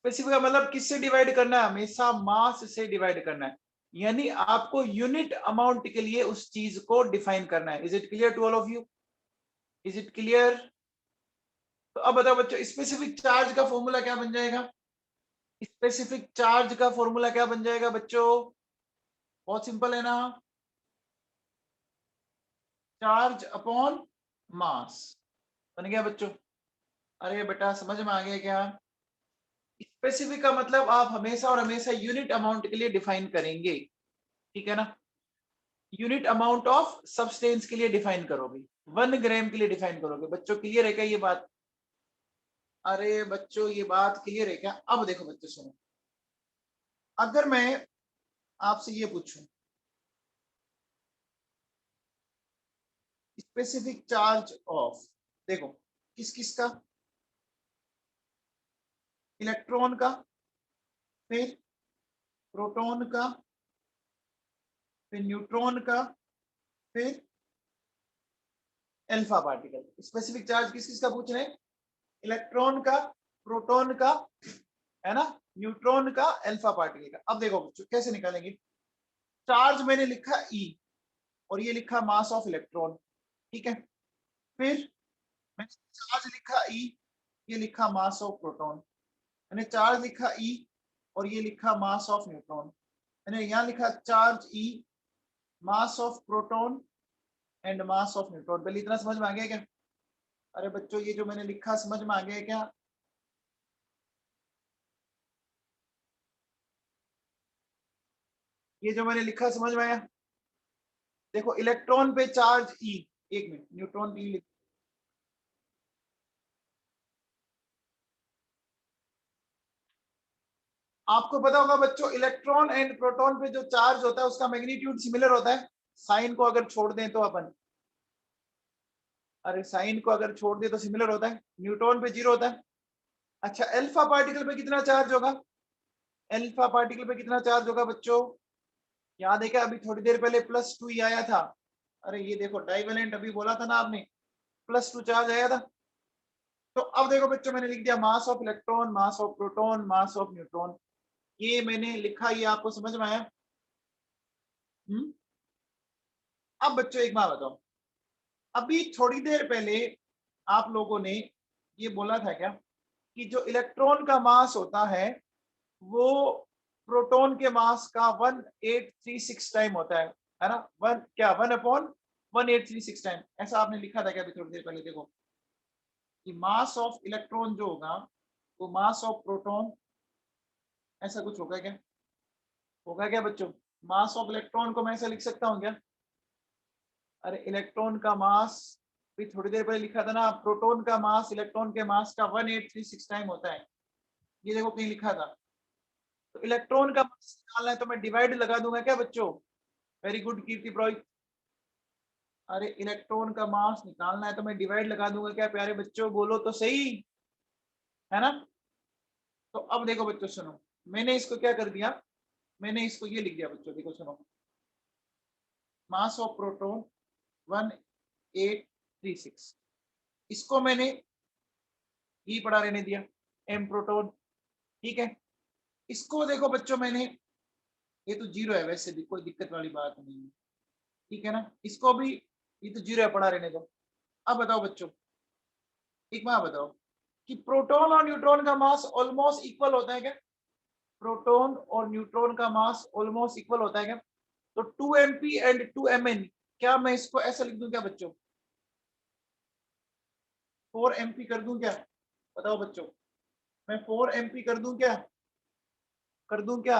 स्पेसिफिक का मतलब किससे डिवाइड करना है? हमेशा मास से डिवाइड करना है। यानी आपको यूनिट अमाउंट के लिए उस चीज को डिफाइन करना है। Is it clear to all of you? Is it clear? तो अब बताओ बच्चों, स्पेसिफिक चार्ज का फॉर्मूला क्या बन जाएगा? स्पेसिफिक चार्ज का फॉर्मूला क्या बन जाएगा बच्चों? बहुत सिंपल है ना, चार्ज अपॉन मास। बन गया बच्चों? अरे बेटा समझ में आ गया क्या? स्पेसिफिक का मतलब आप हमेशा और हमेशा यूनिट अमाउंट के लिए डिफाइन करेंगे, ठीक है ना। यूनिट अमाउंट ऑफ सब्सटेंस के लिए डिफाइन करोगे, 1 ग्राम के लिए डिफाइन करोगे। बच्चों क्लियर है क्या ये बात? अरे बच्चों ये बात क्लियर है क्या? अब देखो बच्चों सुनो, अगर मैं आपसे ये पूछूं स्पेसिफिक चार्ज ऑफ, देखो किस किस का? इलेक्ट्रॉन का, फिर प्रोटॉन का, फिर न्यूट्रॉन का, फिर अल्फा पार्टिकल। स्पेसिफिक चार्ज किस किस का पूछ रहे हैं? इलेक्ट्रॉन का, प्रोटॉन का, है ना, न्यूट्रॉन का, अल्फा पार्टिकल का। अब देखो बच्चों कैसे निकालेंगे। चार्ज मैंने लिखा ई, और ये लिखा मास ऑफ इलेक्ट्रॉन, ठीक है। फिर मैंने चार्ज लिखा ई, ये लिखा मास ऑफ प्रोटॉन। मैंने चार्ज लिखा ई, और ये लिखा मास ऑफ न्यूट्रॉन। मैंने यहाँ लिखा charge E, mass of proton and mass of neutron. पहले इतना समझ में आ गया क्या? अरे बच्चों ये जो मैंने लिखा समझ में आ गया क्या? ये जो मैंने लिखा समझ में आया? देखो इलेक्ट्रॉन पे चार्ज ई, एक मिनट, न्यूट्रॉन पे ई। आपको पता होगा बच्चों, इलेक्ट्रॉन एंड प्रोटॉन पे जो चार्ज होता है उसका मैग्नीट्यूड सिमिलर होता है। साइन को अगर छोड़ दें तो अपन, अरे साइन को अगर छोड़ दें तो सिमिलर होता है। न्यूट्रॉन पे 0 होता है। अच्छा अल्फा पार्टिकल पे कितना चार्ज होगा? अल्फा पार्टिकल पे कितना चार्ज होगा बच्चों? याद है क्या? अभी थोड़ी देर पहले +2 ही आया था। अरे ये देखो डाइवेलेंट, अभी बोला था ना आपने, +2 चार्ज आया था। तो अब देखो बच्चों मैंने लिख दिया mass of electron, mass of proton, mass of neutron. ये मैंने लिखा, ये आपको समझ में आया? हम्म। अब बच्चों एक बात बताओ, अभी थोड़ी देर पहले आप लोगों ने ये बोला था क्या कि जो इलेक्ट्रॉन का मास होता है वो प्रोटॉन के मास का 1836 टाइम होता है ना? वन क्या, 1/1836 टाइम, ऐसा आपने लिखा था क्या अभी थोड़ी देर पहले? देखो कि मास ऑफ इलेक्ट्रॉन जो होगा वो मास ऑफ प्रोटॉन, ऐसा कुछ होगा क्या? होगा क्या बच्चों? मास ऑफ इलेक्ट्रॉन को मैं ऐसा लिख सकता हूँ क्या? अरे इलेक्ट्रॉन का मास भी थोड़ी देर पहले लिखा था ना, प्रोटॉन का मास इलेक्ट्रॉन के मास का 1836 टाइम होता है, ये देखो कहीं लिखा था। तो इलेक्ट्रॉन का मास निकालना है तो मैं डिवाइड लगा दूंगा क्या बच्चों? वेरी गुड कीर्ति पुरोहित। अरे इलेक्ट्रॉन का मास निकालना है तो मैं डिवाइड लगा दूंगा क्या प्यारे बच्चों? बोलो तो सही, है ना? तो अब देखो बच्चों सुनो, मैंने इसको क्या कर दिया, मैंने इसको ये लिख दिया बच्चों, देखो सुनो, मास ऑफ प्रोटॉन 1836, इसको मैंने ई पढ़ा रहने दिया, एम प्रोटॉन, ठीक है। इसको देखो बच्चों मैंने, ये तो जीरो है वैसे भी, कोई दिक्कत वाली बात नहीं है, ठीक है ना। इसको भी, ये तो जीरो है, पढ़ा रहने दो। अब बताओ बच्चों, एक बात बताओ कि प्रोटॉन और न्यूट्रॉन का मास ऑलमोस्ट इक्वल होता है क्या? प्रोटॉन और न्यूट्रॉन का मास ऑलमोस्ट इक्वल होता है क्या? तो 2 mp एंड 2 mn, क्या मैं इसको ऐसा लिख दूं क्या बच्चों? 4 mp कर दूं क्या? बताओ बच्चों, मैं 4 mp कर दूं क्या? कर दूं क्या?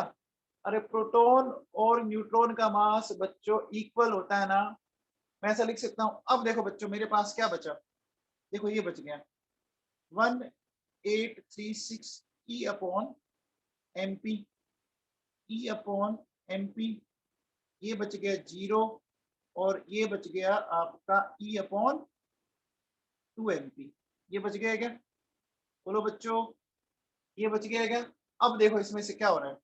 अरे प्रोटॉन और न्यूट्रॉन का मास बच्चों इक्वल होता है ना, मैं ऐसा लिख सकता हूं। अब देखो बच्चों मेरे पास क्या बचा, देखो ये बच गया 1836 ई अपॉन mp, ई अपॉन mp, ये बच गया 0, और ये बच गया आपका ई अपॉन 2mp, ये बच गया क्या? बोलो बच्चों, ये बच गया क्या? अब देखो इसमें से क्या हो रहा है,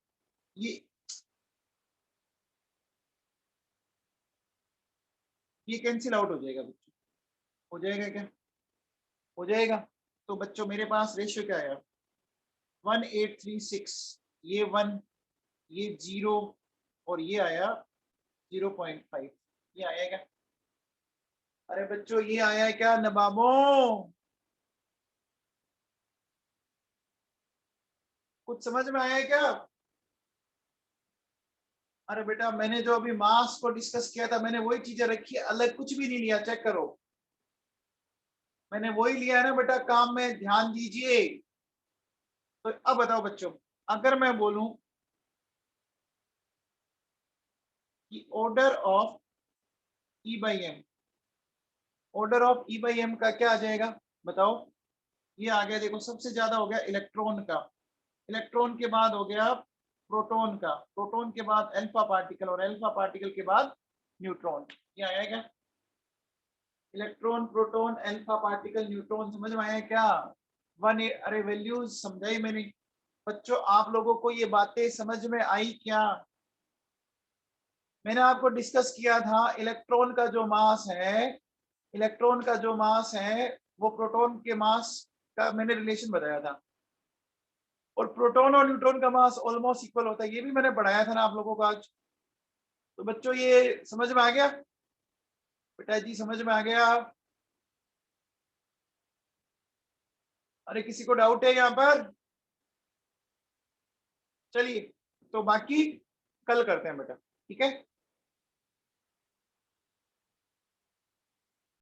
ये कैंसिल आउट हो जाएगा बच्चों, हो जाएगा क्या? हो जाएगा। तो बच्चों मेरे पास रेशियो क्या आया, 1836, ये 1, ये 0, और ये आया 0.5, ये आया क्या? अरे बच्चों ये आया है क्या नवाबों? कुछ समझ में आया है क्या? अरे बेटा मैंने जो अभी मास को डिस्कस किया था, मैंने वही चीजें रखी है, अलग कुछ भी नहीं लिया, चेक करो, मैंने वही लिया है ना बेटा, काम में ध्यान दीजिए। तो अब बताओ बच्चों, अगर मैं बोलूं कि order of e by m, order of e by m का क्या आ जाएगा बताओ? ये आ गया, देखो सबसे ज्यादा हो गया इलेक्ट्रॉन का, इलेक्ट्रॉन के बाद हो गया प्रोटॉन का, प्रोटॉन के बाद अल्फा पार्टिकल, और अल्फा पार्टिकल के बाद न्यूट्रॉन, ये आया क्या? Electron proton alpha particle neutron, समझ में आया क्या? अरे वैल्यूज समझाई मैंने बच्चों, आप लोगों को ये बातें समझ में आई क्या? मैंने आपको डिस्कस किया था इलेक्ट्रॉन का जो मास है, इलेक्ट्रॉन का जो मास है वो प्रोटॉन के मास का मैंने रिलेशन बताया था, और प्रोटॉन और न्यूट्रॉन का मास ऑलमोस्ट इक्वल होता है, ये भी मैंने पढ़ाया था ना आप लोगों को आज। तो बच्चों ये समझ में आ गया? बेटा जी समझ में आ गया? अरे किसी को डाउट है यहाँ पर? चलिए, तो बाकी कल करते हैं बेटा, ठीक है।